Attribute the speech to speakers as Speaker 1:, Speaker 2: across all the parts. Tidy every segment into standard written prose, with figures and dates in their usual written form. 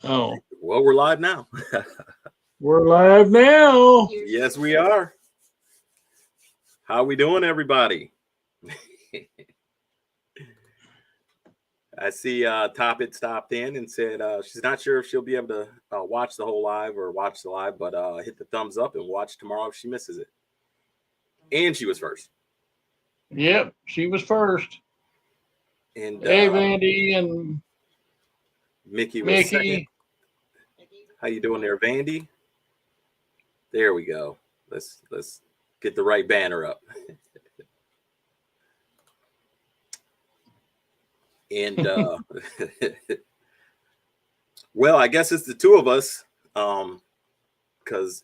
Speaker 1: Oh,
Speaker 2: well, we're live now.
Speaker 1: we're live now.
Speaker 2: Yes, we are. How we doing, everybody? I see Toppit stopped in and said she's not sure if she'll be able to watch the whole live or watch the live, but hit the thumbs up and watch tomorrow if she misses it. And she was first.
Speaker 1: Yep, she was first.
Speaker 2: And
Speaker 1: hey, Vandy and
Speaker 2: Mickey was second. How you doing there, Vandy? There we go. Let's get the right banner up. And well, I guess it's the two of us. Because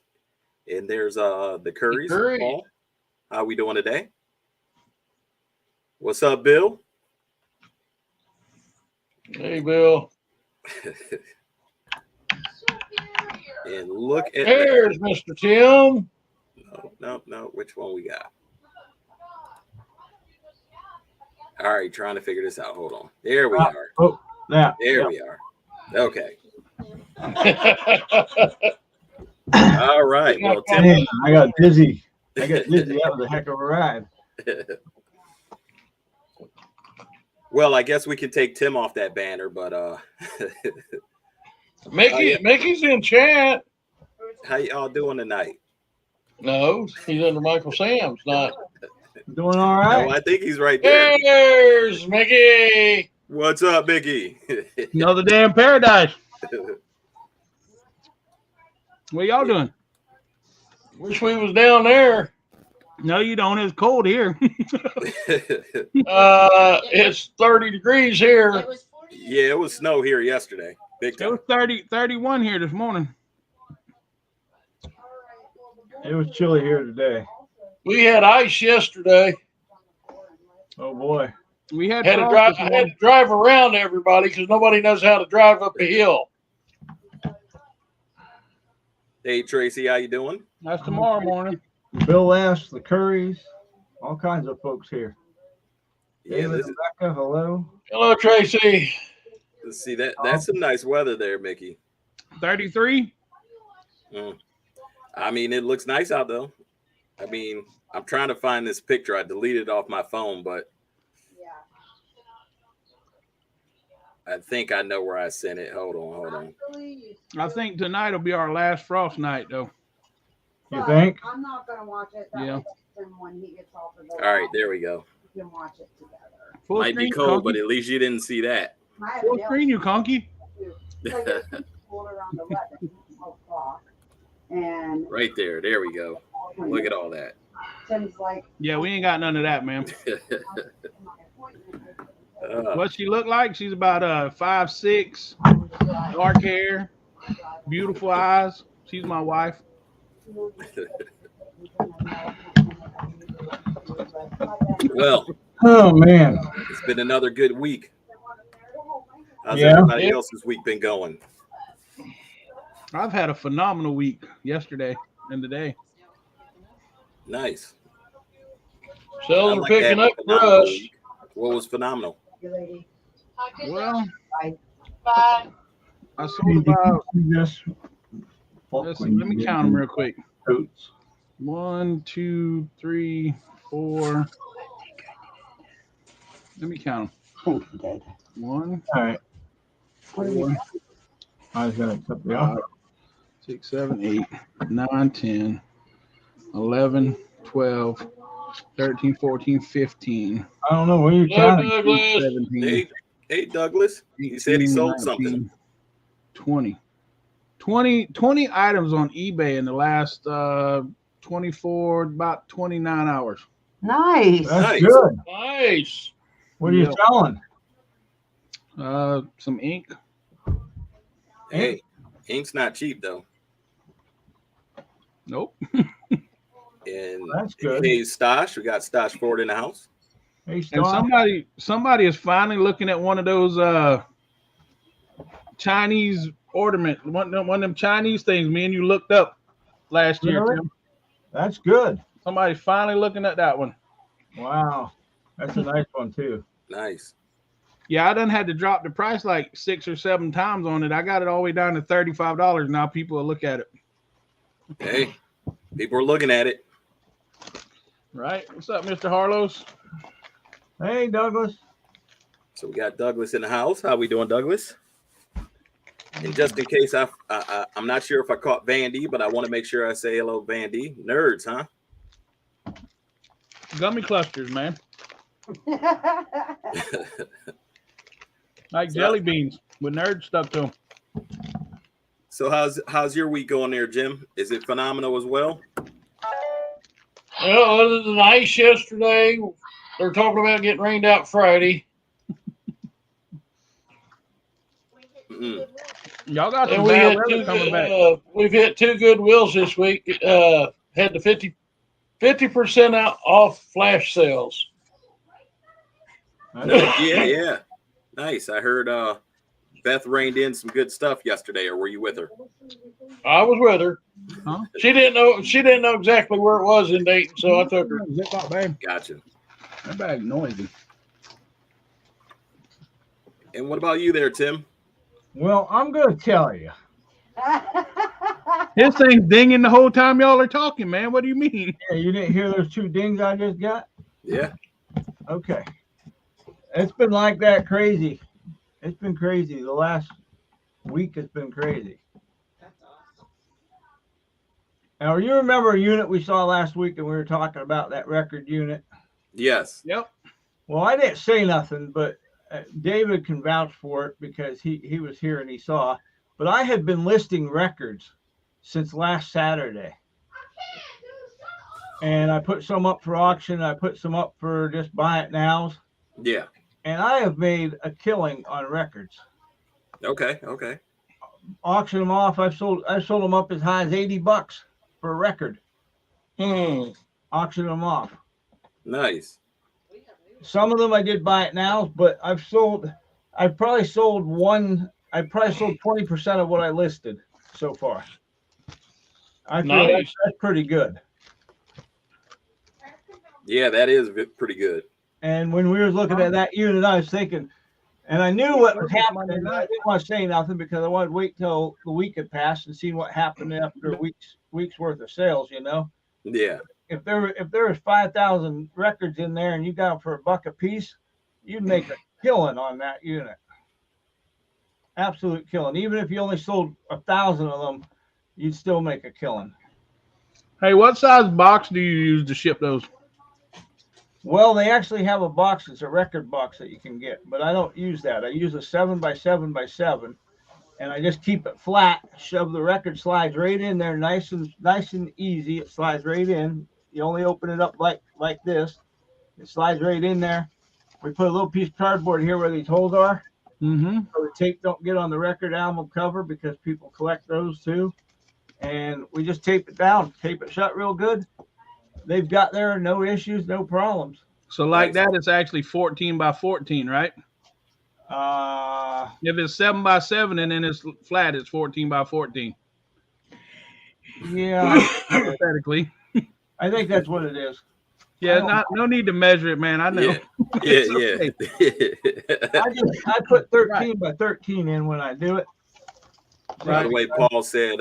Speaker 2: and there's the Currys. Paul. How we doing today? What's up, Bill?
Speaker 1: Hey, Bill.
Speaker 2: And look at
Speaker 1: there's Mr. Tim.
Speaker 2: No. Which one we got? All right, trying to figure this out. Hold on. There we are.
Speaker 3: Oh, yeah.
Speaker 2: There we are. Okay. All right. Well, Tim,
Speaker 3: I got dizzy. That was a heck of a ride.
Speaker 2: Well, I guess we can take Tim off that banner, but
Speaker 1: Mickey's in chat.
Speaker 2: How y'all doing tonight?
Speaker 1: No, he's under Michael Sam's. Not
Speaker 3: doing all right.
Speaker 2: No, I think he's right there.
Speaker 1: There's Mickey.
Speaker 2: What's up, Mickey?
Speaker 4: Another damn paradise. What y'all doing?
Speaker 1: Wish we was down there.
Speaker 4: No, you don't. It's cold here.
Speaker 1: It's 30 degrees here.
Speaker 2: Yeah, it was snow here yesterday. Big time.
Speaker 4: It was 31 here this morning.
Speaker 3: It was chilly here today.
Speaker 1: We had ice yesterday.
Speaker 3: Oh boy.
Speaker 4: We had
Speaker 1: to drive. I had to drive around everybody because nobody knows how to drive up a hill.
Speaker 2: Hey Tracy, how you doing?
Speaker 4: That's tomorrow morning.
Speaker 3: Bill S., the Currys, all kinds of folks here.
Speaker 2: Yeah,
Speaker 3: David, Rebecca, hello.
Speaker 1: Hello, Tracy.
Speaker 2: Let's see that's some nice weather there, Mickey.
Speaker 4: 33.
Speaker 2: I mean, it looks nice out though. I mean, I'm trying to find this picture. I deleted it off my phone, but I think I know where I sent it. Hold on.
Speaker 4: I think tonight will be our last frost night, though.
Speaker 3: You think?
Speaker 5: I'm not going to watch it.
Speaker 4: Yeah.
Speaker 5: When he gets off of
Speaker 2: all right, there we go.
Speaker 5: We can watch it together.
Speaker 4: Full
Speaker 2: Might
Speaker 4: screen,
Speaker 2: be cold,
Speaker 4: conky.
Speaker 2: but at least you didn't see that.
Speaker 4: Full screen, you conky.
Speaker 5: And
Speaker 2: right there. There we go. Look at all that.
Speaker 5: Tim's like,
Speaker 4: yeah, we ain't got none of that, man. What she look like? She's about 5'6", dark hair, beautiful eyes. She's my wife.
Speaker 2: Well,
Speaker 3: oh man,
Speaker 2: it's been another good week. How's
Speaker 3: Yeah.
Speaker 2: everybody else's week been going?
Speaker 4: I've had a phenomenal week yesterday and today.
Speaker 2: Nice.
Speaker 1: Sales
Speaker 2: I
Speaker 1: are
Speaker 2: like
Speaker 1: picking
Speaker 2: that
Speaker 1: up for
Speaker 2: phenomenal
Speaker 1: us.
Speaker 2: week. What was phenomenal?
Speaker 4: Well,
Speaker 5: bye.
Speaker 4: I sold about.
Speaker 3: Yes.
Speaker 4: Let me count them real quick.
Speaker 3: Coats.
Speaker 4: 1, 2, 3, 4. Let me count them. 1,
Speaker 3: All right.
Speaker 4: 4,
Speaker 3: I was going to accept the
Speaker 4: 5,
Speaker 3: offer.
Speaker 4: 6, 7, 8, 9, 10, 11, 12, 13, 14, 15.
Speaker 3: I don't know where you're
Speaker 1: Hello,
Speaker 3: counting.
Speaker 1: Douglas.
Speaker 4: 17,
Speaker 2: Hey, Douglas. He said he
Speaker 4: 18,
Speaker 2: sold
Speaker 4: 19,
Speaker 2: something.
Speaker 4: 20 items on eBay in the last 24, about 29 hours.
Speaker 5: Nice.
Speaker 3: That's
Speaker 2: Nice.
Speaker 3: good.
Speaker 1: Nice.
Speaker 3: What are you selling?
Speaker 4: Some ink.
Speaker 2: Hey, ink's not cheap though.
Speaker 4: Nope.
Speaker 2: And
Speaker 3: That's good.
Speaker 2: hey, Stosh, we got Stosh Ford in the house.
Speaker 3: Hey,
Speaker 4: And
Speaker 3: Star.
Speaker 4: somebody is finally looking at one of those Chinese ornament, one of them Chinese things me and you looked up last year.
Speaker 3: Really?
Speaker 4: Tim.
Speaker 3: That's good.
Speaker 4: Somebody's finally looking at that one.
Speaker 3: Wow. That's a nice one, too.
Speaker 2: Nice.
Speaker 4: Yeah, I done had to drop the price like 6 or 7 times on it. I got it all the way down to $35. Now people will look at it.
Speaker 2: Hey, people are looking at it.
Speaker 4: Right? What's up, Mr. Harlows?
Speaker 3: Hey, Douglas.
Speaker 2: So we got Douglas in the house. How we doing, Douglas? And just in case I'm not sure if I caught Vandy, but I want to make sure I say hello, Vandy. Nerds, huh?
Speaker 4: Gummy clusters, man. Like jelly beans with nerds stuck to them.
Speaker 2: So how's your week going there, Jim? Is it phenomenal as well?
Speaker 1: Well, other than the ice yesterday, they're talking about getting rained out Friday.
Speaker 2: Mm-mm.
Speaker 4: Y'all got some
Speaker 1: And we
Speaker 4: bad
Speaker 1: had
Speaker 4: weather
Speaker 1: two.
Speaker 4: coming back.
Speaker 1: We've hit 2 good wheels this week. Had the 50% out off flash sales.
Speaker 2: Yeah. Nice. I heard Beth reined in some good stuff yesterday, or were you with her?
Speaker 1: I was with her.
Speaker 4: Huh?
Speaker 1: She didn't know exactly where it was in Dayton, so I took her.
Speaker 4: Zip up, babe.
Speaker 2: Gotcha.
Speaker 4: That bag noisy.
Speaker 2: And what about you there, Tim?
Speaker 3: Well, I'm going to tell you.
Speaker 4: His thing's dinging the whole time y'all are talking, man. What do you mean?
Speaker 3: Yeah, you didn't hear those 2 dings I just got?
Speaker 2: Yeah.
Speaker 3: Okay. It's been like that crazy. It's been crazy. The last week has been crazy. Now, you remember a unit we saw last week and we were talking about that record unit?
Speaker 2: Yes.
Speaker 4: Yep.
Speaker 3: Well, I didn't say nothing, but David can vouch for it because he was here and he saw. But I had been listing records since last Saturday. And I put some up for auction. I put some up for just buy it nows.
Speaker 2: Yeah.
Speaker 3: And I have made a killing on records.
Speaker 2: Okay.
Speaker 3: Auction them off. I've sold them up as high as $80 for a record. Auction them off.
Speaker 2: Nice.
Speaker 3: Some of them I did buy it now, but I've probably sold 20% of what I listed so far. I feel
Speaker 1: Nice.
Speaker 3: that's pretty good.
Speaker 2: Yeah, that is pretty good.
Speaker 3: And when we were looking at that unit, I was thinking, and I knew what was happening. I didn't want to say nothing because I wanted to wait till the week had passed and see what happened after a week's worth of sales, you know.
Speaker 2: Yeah.
Speaker 3: If there was 5,000 records in there and you got them for $1 a piece, you'd make a killing on that unit. Absolute killing. Even if you only sold 1,000 of them, you'd still make a killing.
Speaker 4: Hey, what size box do you use to ship those?
Speaker 3: Well, they actually have a box. It's a record box that you can get, but I don't use that. I use a 7x7x7, and I just keep it flat. Shove the record slides right in there, nice and easy. It slides right in. You only open it up like this. It slides right in there. We put a little piece of cardboard here where these holes are, so the tape don't get on the record album cover because people collect those too. And we just tape it down, tape it shut real good. They've got there no issues, no problems.
Speaker 4: So like that, it's actually 14x14, right? If it's 7x7 and then it's flat, it's 14x14.
Speaker 3: Yeah,
Speaker 4: Hypothetically.
Speaker 3: I think that's what it is.
Speaker 4: Yeah, no need to measure it, man. I know.
Speaker 2: Yeah.
Speaker 3: I put 13x13 in when I do it.
Speaker 2: By the way, Paul said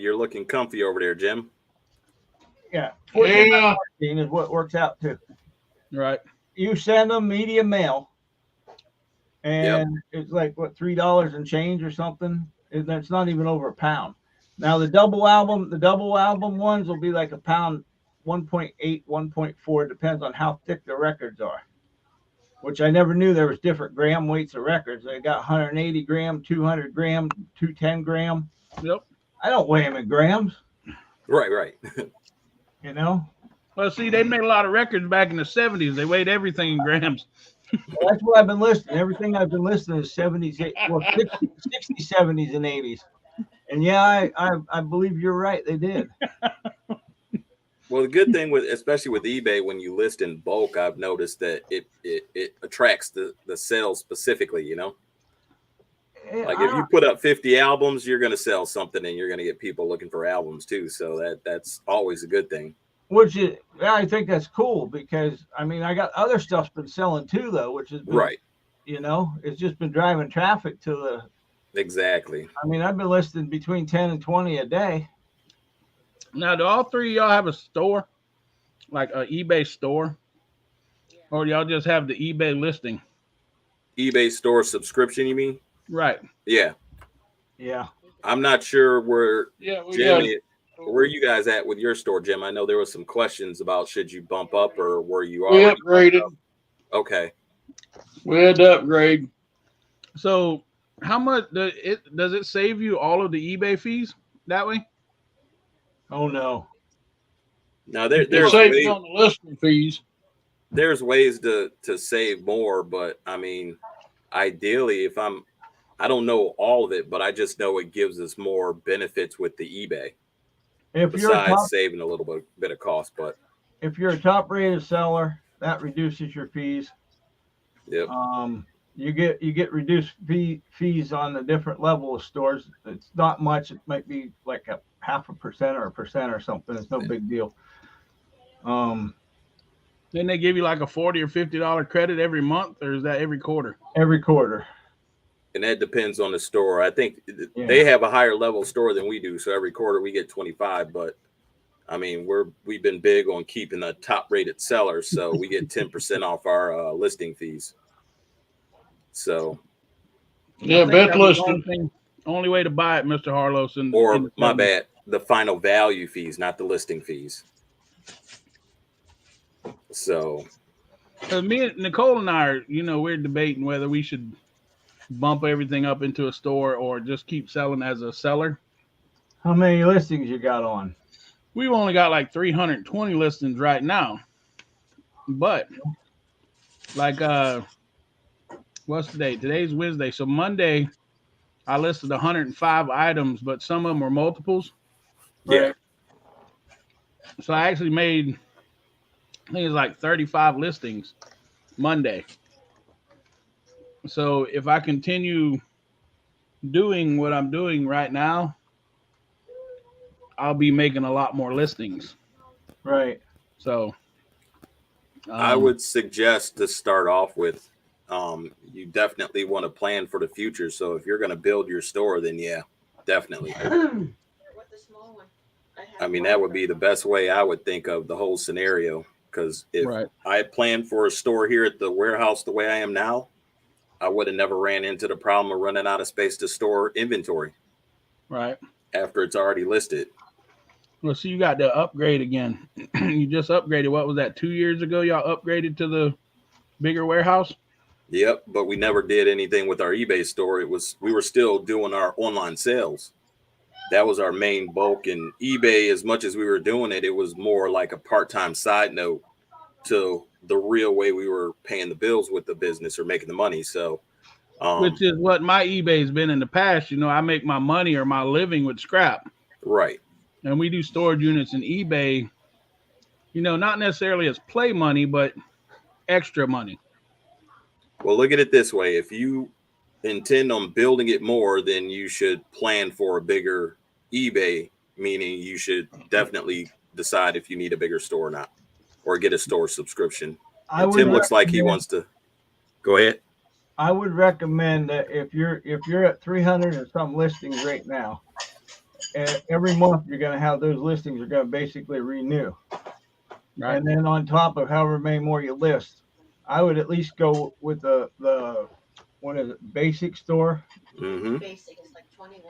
Speaker 2: you're looking comfy over there, Jim.
Speaker 3: Yeah, 14x14 is what works out to.
Speaker 4: Right.
Speaker 3: You send them medium mail, and it's like what $3 and change or something. That's not even over £1. Now the double album ones will be like £1, 1.8, 1.4, depends on how thick the records are. Which I never knew there was different gram weights of records. They got 180 gram, 200 gram, 210 gram.
Speaker 4: Yep.
Speaker 3: I don't weigh them in grams.
Speaker 2: Right.
Speaker 3: You know.
Speaker 4: Well, see, they made a lot of records back in the 70s. They weighed everything in grams.
Speaker 3: Well, that's what I've been listing. Everything I've been listing is 70s, 60s, 70s, and 80s. And yeah, I believe you're right. They did.
Speaker 2: Well, the good thing especially with eBay, when you list in bulk, I've noticed that it attracts the sales specifically, you know. Like if you put up 50 albums, you're going to sell something and you're going to get people looking for albums too. So that's always a good thing.
Speaker 3: I think that's cool because I mean, I got other stuff's been selling too though, which is
Speaker 2: right.
Speaker 3: you know, it's just been driving traffic to the.
Speaker 2: Exactly.
Speaker 3: I mean, I've been listing between 10 and 20 a day.
Speaker 4: Now, do all three of y'all have a store, like an eBay store, or do y'all just have the eBay listing?
Speaker 2: eBay store subscription, you mean?
Speaker 4: Right.
Speaker 2: Yeah.
Speaker 3: Yeah.
Speaker 2: I'm not sure where
Speaker 1: Yeah, we
Speaker 2: Jim,
Speaker 1: got.
Speaker 2: where you guys at with your store, Jim? I know there was some questions about should you bump up or were you
Speaker 1: We
Speaker 2: already
Speaker 1: upgraded.
Speaker 2: bumped up? Okay.
Speaker 1: We had to upgrade.
Speaker 4: So, how much does it save you all of the eBay fees that way?
Speaker 3: Oh no.
Speaker 2: Now
Speaker 1: It
Speaker 2: there's
Speaker 1: saved
Speaker 2: ways,
Speaker 1: on the listing fees.
Speaker 2: there's ways to save more, but I mean, ideally, I don't know all of it, but I just know it gives us more benefits with the eBay
Speaker 3: If you're a
Speaker 2: besides
Speaker 3: top,
Speaker 2: saving a little bit of cost. But
Speaker 3: if you're a top rated seller, that reduces your fees.
Speaker 2: yep.
Speaker 3: You get reduced fees on the different level of stores. It's not much. It might be like a 0.5% or 1% or something. It's no big deal.
Speaker 4: Then they give you like a $40 or $50 credit every month, or is that every quarter?
Speaker 3: Every quarter.
Speaker 2: And that depends on the store. I think
Speaker 3: Yeah.
Speaker 2: they have a higher level store than we do. So every quarter we get 25, but I mean, we've been big on keeping the top rated sellers. So we get 10% off our listing fees. So,
Speaker 1: Yeah,
Speaker 4: I think
Speaker 1: Beth
Speaker 4: that was
Speaker 1: listing.
Speaker 4: only way to buy it, Mr. Harlos.
Speaker 2: or my bad, the final value fees, not the listing fees. So,
Speaker 4: Me and Nicole and I are, we're debating whether we should bump everything up into a store or just keep selling as a seller.
Speaker 3: How many listings you got on?
Speaker 4: We've only got like 320 listings right now. But like what's today? Today's Wednesday. So Monday I listed 105 items, but some of them were multiples.
Speaker 2: yeah.
Speaker 3: Right.
Speaker 4: So I actually made, I think it's like 35 listings Monday. So if I continue doing what I'm doing right now, I'll be making a lot more listings.
Speaker 3: Right.
Speaker 4: So
Speaker 2: I would suggest to start off with, you definitely want to plan for the future. So if you're going to build your store, then yeah, definitely. I mean, that would be the best way I would think of the whole scenario. Because if
Speaker 4: Right.
Speaker 2: I had planned for a store here at the warehouse the way I am now, I would have never ran into the problem of running out of space to store inventory.
Speaker 4: Right.
Speaker 2: After it's already listed.
Speaker 4: Well, see, you got the upgrade again. You just upgraded. What was that? 2 years ago, y'all upgraded to the bigger warehouse.
Speaker 2: Yep, but we never did anything with our eBay store. We were still doing our online sales. That was our main bulk. And eBay, as much as we were doing it, it was more like a part-time side note to the real way we were paying the bills with the business or making the money. So,
Speaker 4: Which is what my eBay's been in the past. I make my money or my living with scrap.
Speaker 2: Right.
Speaker 4: And we do storage units in eBay, not necessarily as play money, but extra money.
Speaker 2: Well, look at it this way. If you intend on building it more, then you should plan for a bigger eBay, meaning you should definitely decide if you need a bigger store or not, or get a store subscription. And Tim looks like he wants to go ahead.
Speaker 3: I would recommend that if you're at 300 and some listings right now, every month you're going to have those listings are going to basically renew. Right. And then on top of however many more you list, I would at least go with the what is it, basic store.
Speaker 2: Mm-hmm.
Speaker 6: Basic is like $21,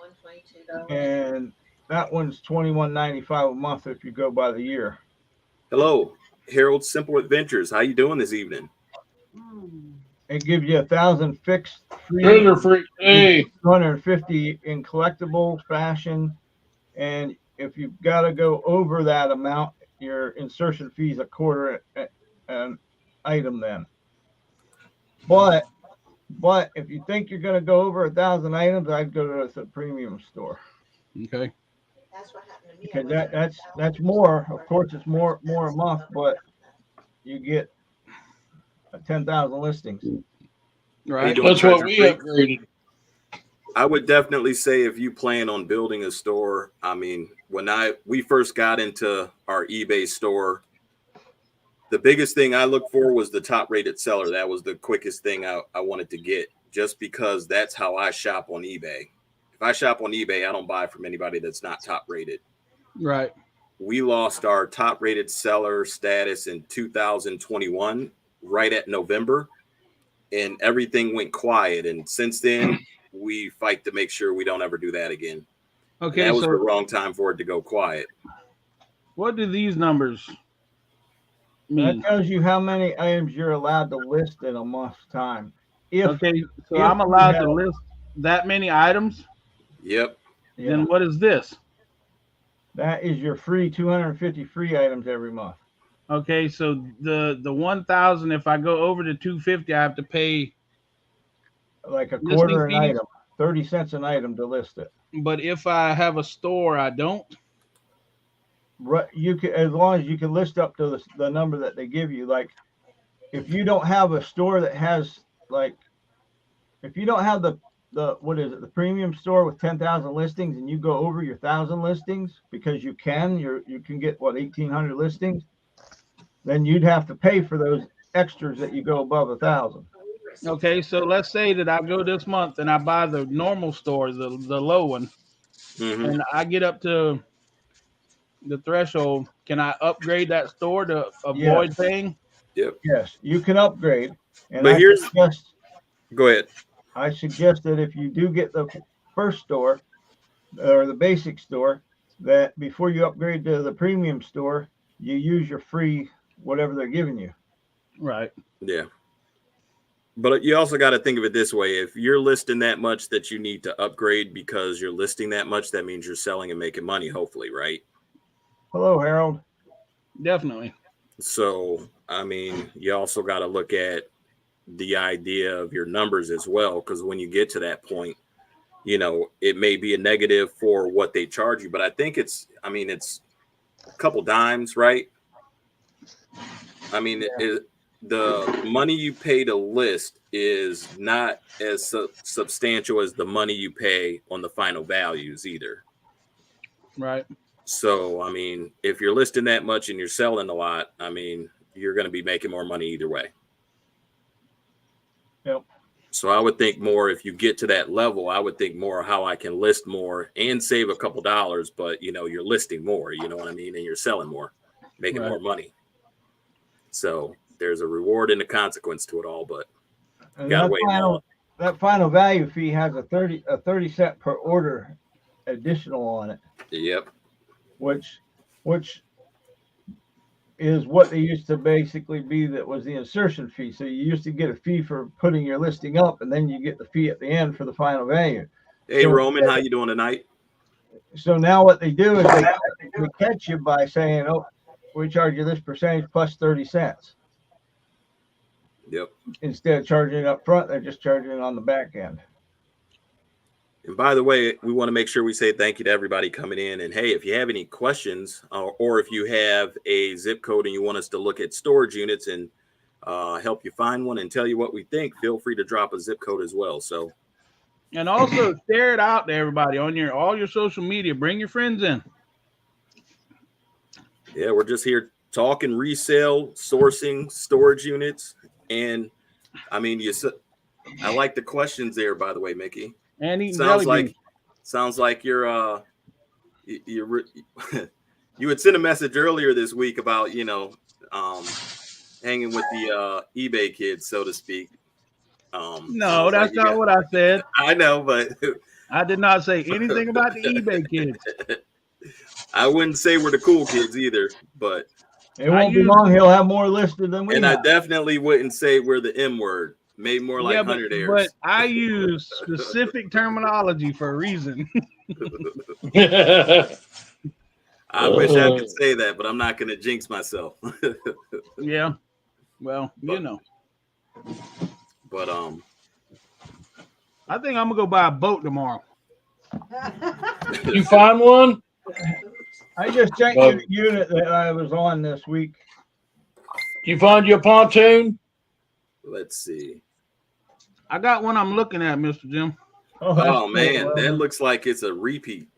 Speaker 6: $22.
Speaker 3: And that one's $21.95 a month if you go by the year.
Speaker 2: Hello, Harold Simple Adventures. How you doing this evening?
Speaker 3: It gives you 1,000 fixed,
Speaker 1: Trailer free. Hey,
Speaker 3: 250 in collectible fashion, and if you've got to go over that amount, your insertion fee is a quarter an item then. But if you think you're going to go over 1,000 items, I'd go to the premium store.
Speaker 4: Okay.
Speaker 6: That's what happened to me.
Speaker 3: Because that's more. Of course, it's more a month, but you get 10,000 listings.
Speaker 4: Right.
Speaker 1: that's what we upgraded.
Speaker 2: I would definitely say if you plan on building a store, I mean, when we first got into our eBay store, The biggest thing I looked for was the top rated seller. That was the quickest thing I wanted to get, just because that's how I shop on eBay. If I shop on eBay, I don't buy from anybody that's not top rated.
Speaker 4: Right.
Speaker 2: We lost our top rated seller status in 2021, right at November, and everything went quiet. And since then, we fight to make sure we don't ever do that again.
Speaker 4: Okay.
Speaker 2: And that was
Speaker 4: So
Speaker 2: the wrong time for it to go quiet.
Speaker 4: what do these numbers
Speaker 3: That
Speaker 4: mean?
Speaker 3: tells you how many items you're allowed to list in a month's time.
Speaker 4: Okay. So
Speaker 3: if
Speaker 4: I'm
Speaker 3: you
Speaker 4: allowed
Speaker 3: have-
Speaker 4: to list that many items.
Speaker 2: Yep.
Speaker 3: Yeah,
Speaker 4: Then what is this?
Speaker 3: that is your free 250 free items every month.
Speaker 4: Okay. So the 1,000, if I go over to 250, I have to pay.
Speaker 3: Like a
Speaker 4: Listing
Speaker 3: quarter an
Speaker 4: fees?
Speaker 3: item, 30 cents an item to list it.
Speaker 4: But if I have a store, I don't.
Speaker 3: Right, you can, as long as you can list up to the number that they give you. Like, if you don't have a store that has, like, if you don't have the what is it, the premium store with 10,000 listings, and you go over your 1,000 listings because you can get what, 1,800 listings, then you'd have to pay for those extras that you go above 1,000.
Speaker 4: Okay. So let's say that I go this month and I buy the normal store, the low one,
Speaker 2: Mhm.
Speaker 4: and I get up to the threshold. Can I upgrade that store to avoid paying?
Speaker 2: Yep.
Speaker 3: Yes, you can upgrade. And
Speaker 2: But go ahead.
Speaker 3: I suggest that if you do get the first store or the basic store, that before you upgrade to the premium store, you use your free whatever they're giving you.
Speaker 4: Right.
Speaker 2: Yeah. But you also got to think of it this way. If you're listing that much that you need to upgrade because you're listing that much, that means you're selling and making money, hopefully, right?
Speaker 3: Hello, Harold.
Speaker 4: Definitely.
Speaker 2: So, I mean, you also got to look at the idea of your numbers as well, because when you get to that point, you know, it may be a negative for what they charge you, but I think it's a couple dimes, right? I mean, the money you pay to list is not as substantial as the money you pay on the final values either.
Speaker 4: Right.
Speaker 2: So, I mean, if you're listing that much and you're selling a lot, I mean, you're going to be making more money either way.
Speaker 3: Yep.
Speaker 2: So I would think more, if you get to that level, I would think more how I can list more and save a couple dollars, but you know, you're listing more, you know what I mean? And you're selling more, making more money. So there's a reward and a consequence to it all, but you gotta wait.
Speaker 3: That final value fee has a 30 cent per order additional on it.
Speaker 2: Yep.
Speaker 3: Which is what they used to basically be, that was the insertion fee. So you used to get a fee for putting your listing up, and then you get the fee at the end for the final value.
Speaker 2: Hey,
Speaker 3: so,
Speaker 2: Roman, how you doing tonight?
Speaker 3: So now what they do is they catch you by saying, oh, we charge you this percentage plus 30 cents.
Speaker 2: Yep.
Speaker 3: Instead of charging it up front, they're just charging it on the back end.
Speaker 2: And by the way, we want to make sure we say thank you to everybody coming in. And hey, if you have any questions or if you have a zip code and you want us to look at storage units and help you find one and tell you what we think, feel free to drop a zip code as well. So,
Speaker 4: and also share it out to everybody on all your social media. Bring your friends in.
Speaker 2: Yeah, we're just here talking resale, sourcing, storage units. And I mean, I like the questions there, by the way, Mickey.
Speaker 4: And
Speaker 2: sounds like you're you had sent a message earlier this week about, you know, hanging with the eBay kids, so to speak.
Speaker 4: No, that's not what I said.
Speaker 2: I know, but
Speaker 4: I did not say anything about the eBay kids.
Speaker 2: I wouldn't say we're the cool kids either, but
Speaker 3: it won't be long. He'll have more listed than we have.
Speaker 2: And I definitely wouldn't say we're the M word. Maybe more like 100 airs.
Speaker 4: But I use specific terminology for a reason.
Speaker 2: I wish I could say that, but I'm not going to jinx myself.
Speaker 4: Yeah. Well, you know.
Speaker 2: But
Speaker 4: I think I'm gonna go buy a boat tomorrow.
Speaker 1: You find one?
Speaker 3: I just checked the unit that I was on this week.
Speaker 1: You find your pontoon?
Speaker 2: Let's see.
Speaker 4: I got one I'm looking at, Mr. Jim.
Speaker 2: Oh man, that looks like it's a repeat.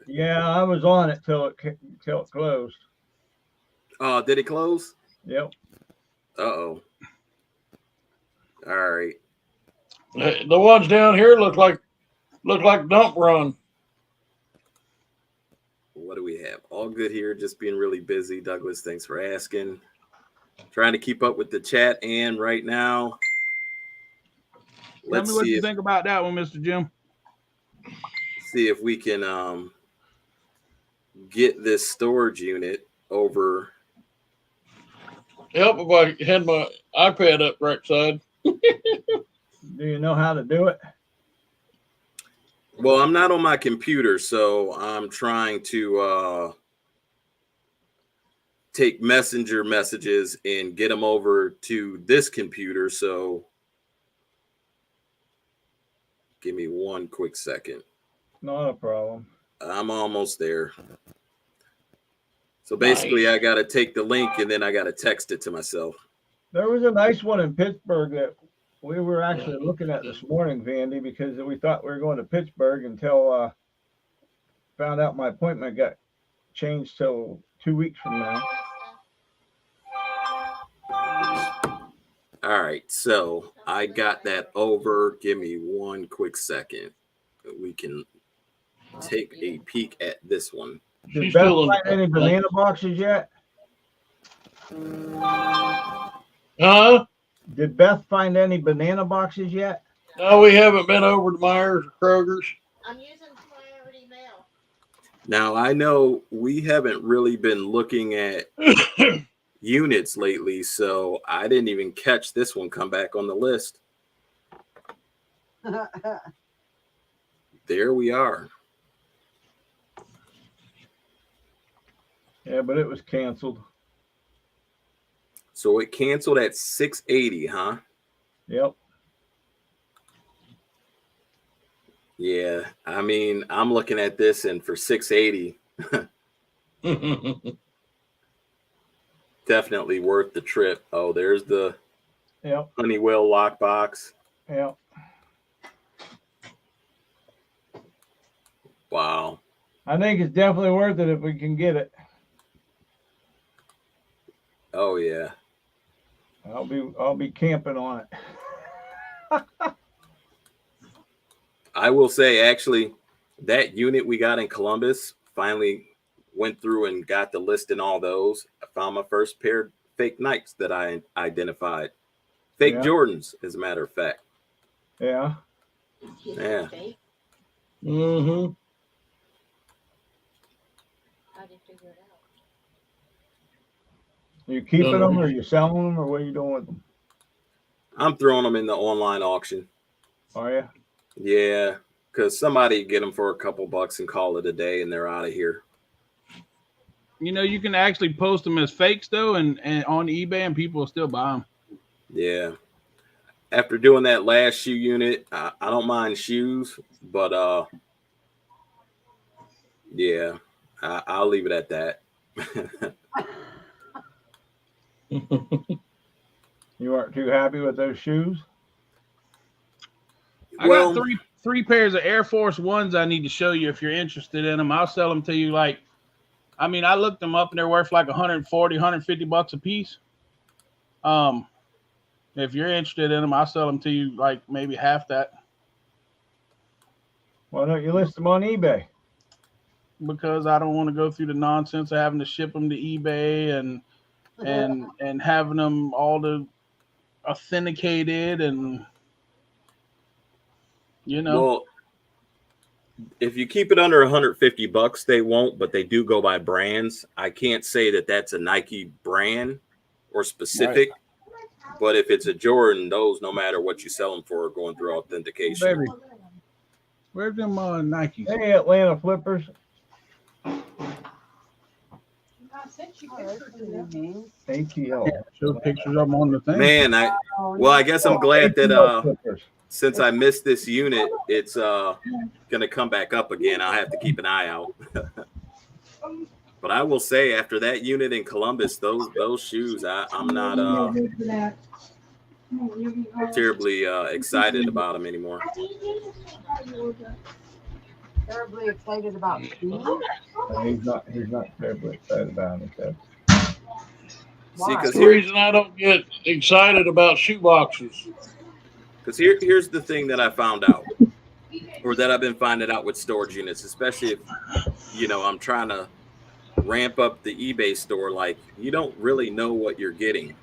Speaker 3: Yeah, I was on it till it closed.
Speaker 2: Did it close?
Speaker 3: Yep.
Speaker 2: Uh-oh. All right.
Speaker 1: The ones down here look like dump run.
Speaker 2: What do we have? All good here. Just being really busy. Douglas, thanks for asking. Trying to keep up with the chat. And right now,
Speaker 4: Tell me what you think about that one, Mr. Jim.
Speaker 2: See if we can get this storage unit over.
Speaker 1: Help if I had my iPad up right side.
Speaker 3: Do you know how to do it?
Speaker 2: Well, I'm not on my computer, so I'm trying to take messenger messages and get them over to this computer. So give me one quick second.
Speaker 3: Not a problem.
Speaker 2: I'm almost there. So basically,
Speaker 1: Nice.
Speaker 2: I got to take the link and then I got to text it to myself.
Speaker 3: There was a nice one in Pittsburgh that we were actually looking at this morning, Vandy, because we thought we were going to Pittsburgh until found out my appointment got changed till 2 weeks from now.
Speaker 2: All right, so I got that over. Give me one quick second. We can take a peek at this one.
Speaker 3: Did
Speaker 1: She's
Speaker 3: Beth
Speaker 1: still in-
Speaker 3: find any banana boxes yet?
Speaker 1: Huh?
Speaker 3: Did Beth find any banana boxes yet?
Speaker 1: No, we haven't been over to Myers or Kroger's.
Speaker 6: I'm using priority mail.
Speaker 2: Now, I know we haven't really been looking at units lately, so I didn't even catch this one come back on the list. There we are.
Speaker 3: Yeah, but it was canceled.
Speaker 2: So it canceled at 680, huh?
Speaker 3: Yep.
Speaker 2: Yeah, I mean, I'm looking at this and for 680, definitely worth the trip. Oh, there's the
Speaker 3: Yep.
Speaker 2: Honeywell lockbox.
Speaker 3: Yep.
Speaker 2: Wow.
Speaker 3: I think it's definitely worth it if we can get it.
Speaker 2: Oh yeah.
Speaker 3: I'll be camping on it.
Speaker 2: I will say, actually, that unit we got in Columbus finally went through and got the list in all those. I found my first pair of fake Nikes that I identified. Fake
Speaker 3: Yeah.
Speaker 2: Jordans, as a matter of fact.
Speaker 3: Yeah.
Speaker 2: Yeah.
Speaker 1: Mm-hmm.
Speaker 6: How do you figure it out?
Speaker 3: Are you keeping them or are you selling them or what are you doing with them?
Speaker 2: I'm throwing them in the online auction.
Speaker 3: Are you?
Speaker 2: Yeah, because somebody get them for a couple bucks and call it a day, and they're out of here.
Speaker 4: You know, you can actually post them as fakes though, and on eBay, and people will still buy them.
Speaker 2: Yeah. After doing that last shoe unit, I don't mind shoes, but yeah, I'll leave it at that.
Speaker 3: You aren't too happy with those shoes?
Speaker 4: I got three pairs of Air Force Ones I need to show you if you're interested in them. I'll sell them to you I looked them up and they're worth like 140, 150 bucks a piece. If you're interested in them, I'll sell them to you like maybe half that.
Speaker 3: Why don't you list them on eBay?
Speaker 4: Because I don't want to go through the nonsense of having to ship them to eBay and having them all authenticated and
Speaker 2: Well, if you keep it under 150 bucks, they won't, but they do go by brands. I can't say that that's a Nike brand or specific, but if it's a Jordan, those, no matter what you sell them for, are going through authentication.
Speaker 4: Baby, where's them Nikes?
Speaker 3: Hey, Atlanta Flippers. ATL.
Speaker 4: Show pictures of them on the thing.
Speaker 2: Man, I guess I'm glad that since I missed this unit, it's gonna come back up again. I'll have to keep an eye out. But I will say, after that unit in Columbus, those shoes, I'm not terribly excited about them anymore.
Speaker 5: Terribly excited about shoes.
Speaker 3: He's not terribly excited about it.
Speaker 2: See,
Speaker 5: Why?
Speaker 2: because
Speaker 1: The reason I don't get excited about shoe boxes.
Speaker 2: here's the thing that I found out, or that I've been finding out with storage units, especially if I'm trying to ramp up the eBay store. Like, you don't really know what you're getting.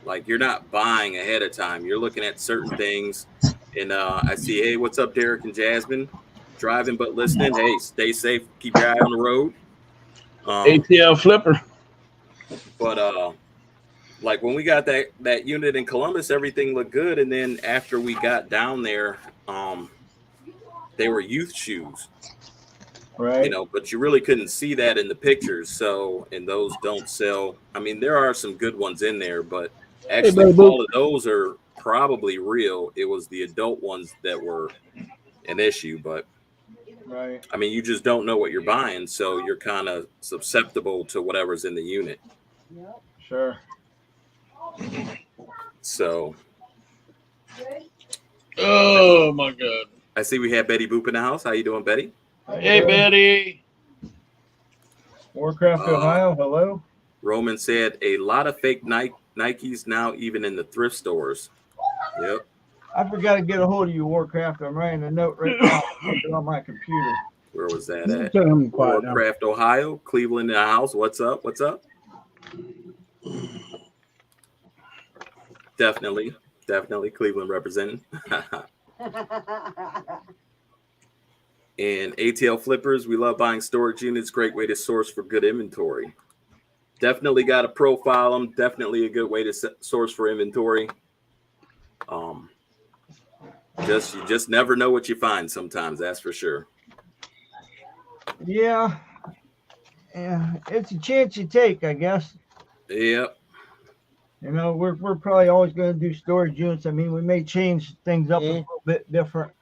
Speaker 2: Like, you're not buying ahead of time. You're looking at certain things, and I see, hey, what's up, Derek and Jasmine? Driving but listening. Hey, stay safe. Keep your eye on the road.
Speaker 4: ATL flipper.
Speaker 2: But like when we got that unit in Columbus, everything looked good, and then after we got down there, they were youth shoes,
Speaker 3: Right.
Speaker 2: but you really couldn't see that in the pictures. So, and those don't sell. I mean, there are some good ones in there, but actually all of those are probably real. It was the adult ones that were an issue, but
Speaker 3: Right.
Speaker 2: I mean, you just don't know what you're buying, so you're kind of susceptible to whatever's in the unit.
Speaker 5: Yep.
Speaker 3: Sure.
Speaker 2: So
Speaker 1: Oh my God.
Speaker 2: I see we have Betty Boop in the house. How you doing, Betty?
Speaker 1: Hey, Betty.
Speaker 3: Warcraft, Ohio. Hello.
Speaker 2: Roman said a lot of fake Nikes now, even in the thrift stores. Yep.
Speaker 3: I forgot to get a hold of you, Warcraft. I'm writing a note right now. It's on my computer.
Speaker 2: Where was that at?
Speaker 4: Tell him quiet now.
Speaker 2: Warcraft, Ohio. Cleveland in the house. What's up? What's up? Definitely Cleveland representing. And ATL flippers, we love buying storage units. Great way to source for good inventory. Definitely got to profile them. Definitely a good way to source for inventory. You just never know what you find sometimes. That's for sure.
Speaker 3: Yeah. Yeah. It's a chance you take, I guess.
Speaker 2: Yep.
Speaker 3: We're probably always going to do storage units. I mean, we may change things up a little bit different.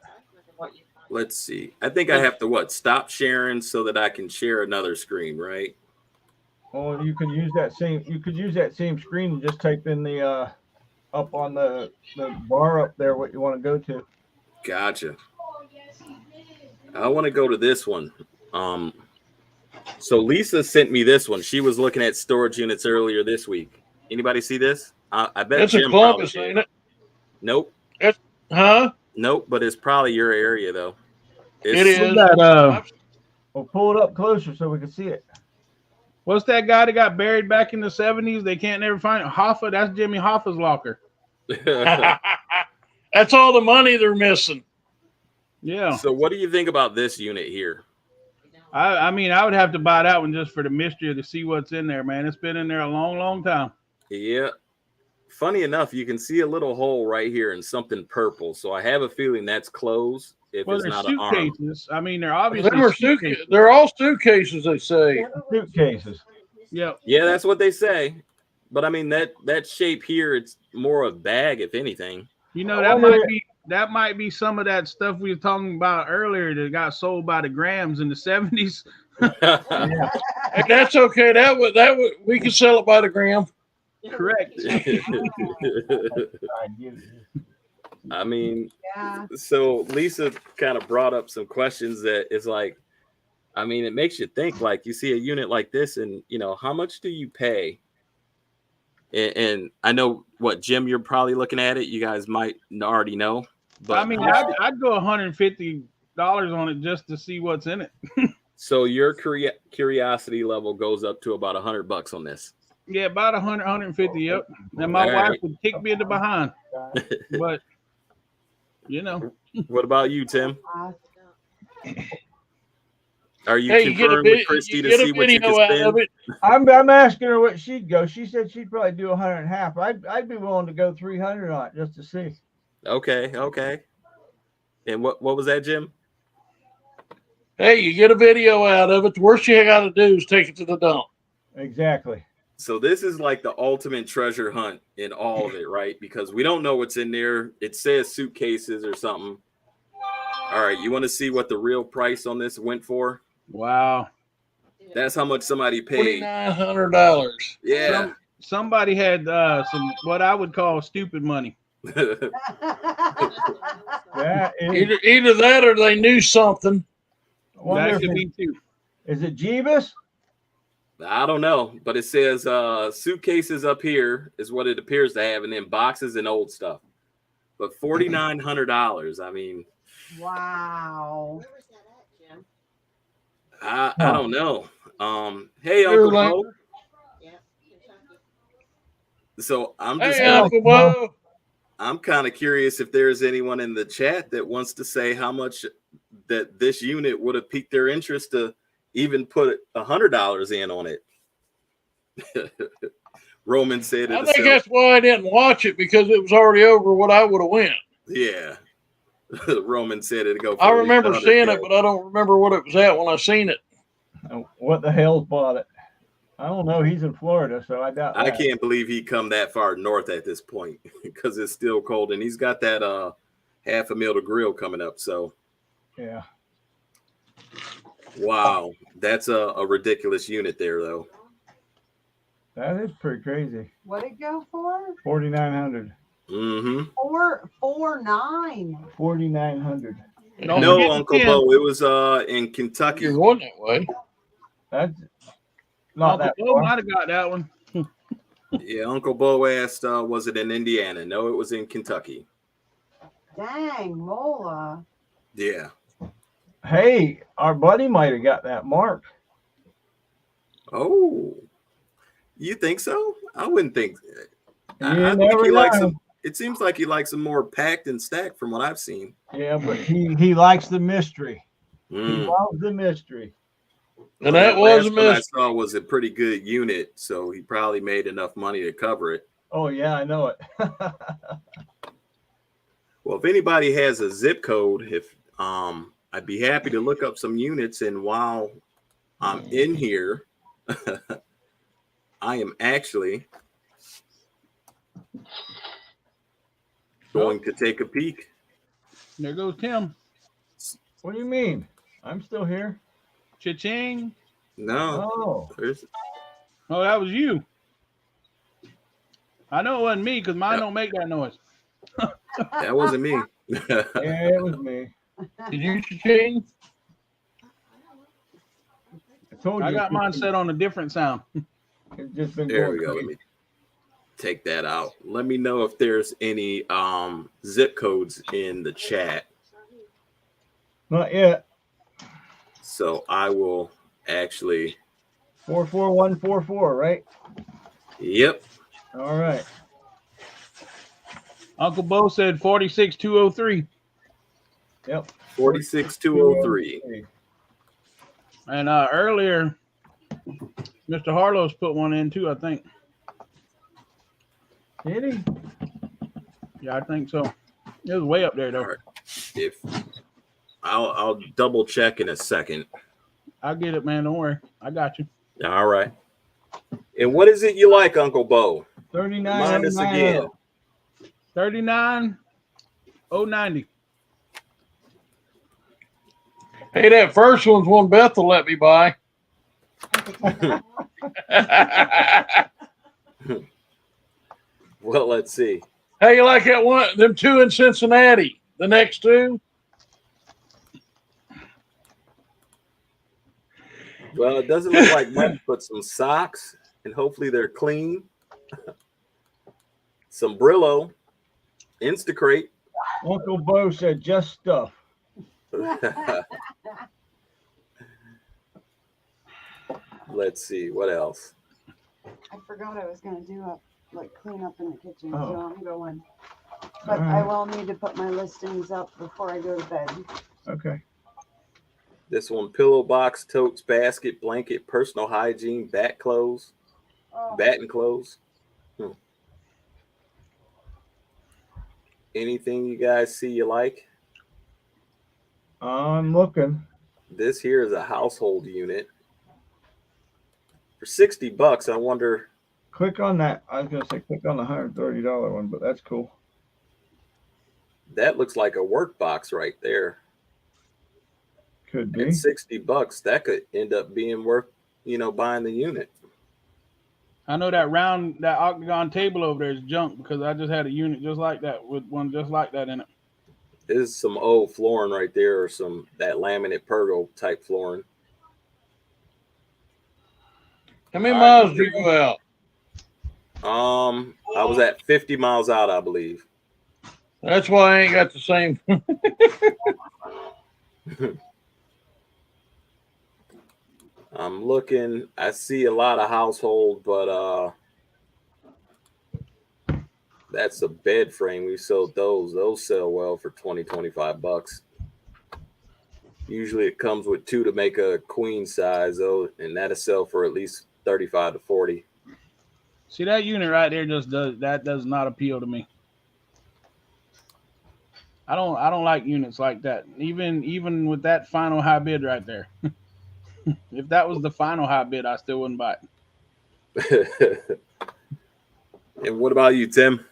Speaker 2: Let's see. I think I have to stop sharing so that I can share another screen, right?
Speaker 3: Well, you could use that same screen and just type in the up on the bar up there what you want to go to.
Speaker 2: Gotcha. I want to go to this one. So Lisa sent me this one. She was looking at storage units earlier this week. Anybody see this? I bet
Speaker 1: That's
Speaker 2: Jim
Speaker 1: a Columbus,
Speaker 2: probably
Speaker 1: ain't it?
Speaker 2: Nope.
Speaker 1: Huh?
Speaker 2: Nope, but it's probably your area though.
Speaker 1: It is.
Speaker 3: We'll pull it up closer so we can see it.
Speaker 4: What's that guy that got buried back in the 70s? They can't never find it. Hoffa, that's Jimmy Hoffa's locker.
Speaker 1: That's all the money they're missing.
Speaker 4: Yeah.
Speaker 2: So what do you think about this unit here?
Speaker 4: I mean, I would have to buy that one just for the mystery to see what's in there, man. It's been in there a long, long time.
Speaker 2: Yeah. Funny enough, you can see a little hole right here in something purple. So I have a feeling that's closed. If
Speaker 4: Well,
Speaker 2: it's
Speaker 4: they're
Speaker 2: not an arm.
Speaker 4: suitcases. I mean, they're obviously suitcases.
Speaker 1: They're all suitcases, they say.
Speaker 3: Suitcases.
Speaker 4: Yep.
Speaker 2: Yeah, that's what they say. But I mean that shape here, it's more of a bag, if anything.
Speaker 4: That might be some of that stuff we were talking about earlier that got sold by the grams in the 70s.
Speaker 3: Yeah.
Speaker 1: Hey, that's okay. That would we can sell it by the gram.
Speaker 4: Correct.
Speaker 2: I mean,
Speaker 5: Yeah.
Speaker 2: so Lisa kind of brought up some questions that is like, I mean, it makes you think. Like, you see a unit like this, and how much do you pay? And I know Jim, you're probably looking at it. You guys might already know, but
Speaker 4: I mean, I'd go $150 on it just to see what's in it.
Speaker 2: So your curiosity level goes up to about $100 on this.
Speaker 4: Yeah, about 100, 150. Yep. And my wife would kick me in the behind, but
Speaker 2: What about you, Tim? Are you
Speaker 1: Hey,
Speaker 2: confirmed with Christy to see what you can spend?
Speaker 3: I'm asking her what she'd go. She said she'd probably do 150. I'd be willing to go 300 on it just to see.
Speaker 2: Okay. And what was that, Jim?
Speaker 1: Hey, you get a video out of it. The worst you got to do is take it to the dump.
Speaker 3: Exactly.
Speaker 2: So this is like the ultimate treasure hunt in all of it, right? Because we don't know what's in there. It says suitcases or something. All right, you want to see what the real price on this went for?
Speaker 4: wow.
Speaker 2: That's how much somebody paid.
Speaker 1: $2,900.
Speaker 2: Yeah.
Speaker 4: Somebody had some what I would call stupid money.
Speaker 3: That is,
Speaker 1: Either that or they knew something.
Speaker 3: I wonder
Speaker 4: That
Speaker 3: if
Speaker 4: could be too.
Speaker 3: is it Jeebus?
Speaker 2: I don't know, but it says suitcases up here is what it appears to have, and then boxes and old stuff. But $4,900. I mean,
Speaker 5: Wow.
Speaker 6: Where was that at, Jim?
Speaker 2: I don't know. Hey, Uncle
Speaker 1: Fairlane.
Speaker 2: Bo.
Speaker 6: Yeah, Kentucky.
Speaker 2: So I'm just
Speaker 1: Hey,
Speaker 2: kind of
Speaker 1: Uncle Bo.
Speaker 2: I'm kind of curious if there's anyone in the chat that wants to say how much that this unit would have piqued their interest to even put $100 in on it. Roman said
Speaker 1: I
Speaker 2: it'll
Speaker 1: think
Speaker 2: sell.
Speaker 1: that's why I didn't watch it, because it was already over what I would have went.
Speaker 2: Yeah. Roman said it'd go for
Speaker 1: I
Speaker 2: at least
Speaker 1: remember seeing
Speaker 2: 100K.
Speaker 1: it, but I don't remember what it was at when I seen it.
Speaker 3: What the hell's bought it? I don't know. He's in Florida, so I doubt
Speaker 2: I
Speaker 3: that.
Speaker 2: can't believe he come that far north at this point because it's still cold, and he's got that $500,000 to grill coming up. So
Speaker 3: Yeah.
Speaker 2: wow, that's a ridiculous unit there, though.
Speaker 3: That is pretty crazy.
Speaker 5: What'd it go for?
Speaker 3: 4,900.
Speaker 2: Mm-hmm.
Speaker 5: 449.
Speaker 3: 4,900.
Speaker 4: Don't
Speaker 2: No,
Speaker 4: forget
Speaker 2: Uncle
Speaker 4: Tim.
Speaker 2: Bo, it was in Kentucky.
Speaker 1: You're going that way.
Speaker 3: That's not
Speaker 4: Uncle
Speaker 3: that
Speaker 4: Bo
Speaker 3: far.
Speaker 4: might have got that one.
Speaker 2: Yeah, Uncle Bo asked, was it in Indiana? No, it was in Kentucky.
Speaker 5: Dang, Mola.
Speaker 2: Yeah.
Speaker 3: Hey, our buddy might have got that mark.
Speaker 2: Oh, you think so? I wouldn't think.
Speaker 3: You
Speaker 2: I think
Speaker 3: never
Speaker 2: he likes
Speaker 3: know.
Speaker 2: them. It seems like he likes them more packed and stacked from what I've seen.
Speaker 3: Yeah, but he likes the mystery. He
Speaker 2: Mm.
Speaker 3: loves the mystery.
Speaker 1: And that was a
Speaker 2: last one I
Speaker 1: miss.
Speaker 2: saw was a pretty good unit, so he probably made enough money to cover it.
Speaker 3: Oh yeah, I know it.
Speaker 2: Well, if anybody has a zip code, if I'd be happy to look up some units. And while I'm in here, I am actually going to take a peek.
Speaker 4: There goes Tim.
Speaker 3: What do you mean? I'm still here.
Speaker 4: Cha-ching.
Speaker 2: No,
Speaker 3: Oh,
Speaker 2: there's
Speaker 4: Oh, that was you. I know it wasn't me because mine
Speaker 2: Yep.
Speaker 4: don't make that noise.
Speaker 2: that wasn't me.
Speaker 3: yeah, it was me.
Speaker 1: Did you change?
Speaker 3: I told you.
Speaker 4: I got mine set on a different sound.
Speaker 3: It's just been
Speaker 2: There
Speaker 3: going
Speaker 2: we go. Let
Speaker 3: crazy.
Speaker 2: me take that out. Let me know if there's any zip codes in the chat.
Speaker 3: Not yet.
Speaker 2: So I will actually.
Speaker 3: 44144, right?
Speaker 2: Yep.
Speaker 3: All right.
Speaker 4: Uncle Bo said 46203.
Speaker 3: Yep.
Speaker 2: 46203.
Speaker 4: And earlier, Mr. Harlow's put one in too, I think.
Speaker 3: Did he?
Speaker 4: Yeah, I think so. It was way up there though.
Speaker 2: All right. If I'll double check in a second.
Speaker 4: I'll get it, man. Don't worry. I got you.
Speaker 2: All right. And what is it you like, Uncle Bo?
Speaker 3: 39.
Speaker 2: Remind us again.
Speaker 4: 39090.
Speaker 1: Hey, that first one's one Bethel let me buy.
Speaker 2: Well, let's see.
Speaker 1: How you like that one? Them two in Cincinnati. The next two.
Speaker 2: Well, it doesn't look like much, but some socks, and hopefully they're clean. Some Brillo, Instacrate.
Speaker 3: Uncle Bo said just stuff.
Speaker 2: Let's see what else.
Speaker 5: I forgot I was going to do clean up in the kitchen, so
Speaker 3: Oh.
Speaker 5: I'm going. But I will need to put my listings up before I go to bed.
Speaker 3: Okay.
Speaker 2: This one: pillow box, totes, basket, blanket, personal hygiene, bat clothes,
Speaker 5: Oh,
Speaker 2: batten clothes. Anything you guys see you like?
Speaker 3: I'm looking.
Speaker 2: This here is a household unit for $60. I wonder.
Speaker 3: Click on that. I was gonna say click on the $130 one, but that's cool.
Speaker 2: That looks like a work box right there.
Speaker 3: Could be.
Speaker 2: At $60, that could end up being worth, buying the unit.
Speaker 4: I know that octagon table over there is junk because I just had a unit just like that with one just like that in it.
Speaker 2: This is some old flooring right there, or that laminate pergo type flooring.
Speaker 1: How many miles do you go out?
Speaker 2: I was at 50 miles out, I believe.
Speaker 1: That's why I ain't got the same.
Speaker 2: I'm looking. I see a lot of household, but that's a bed frame. We sold those. Those sell well for 20, 25 bucks. Usually it comes with 2 to make a queen size, though, and that'll sell for at least 35 to 40.
Speaker 4: See, that unit right there does not appeal to me. I don't like units like that. Even with that final high bid right there. If that was the final high bid, I still wouldn't buy it.
Speaker 2: And what about you, Tim?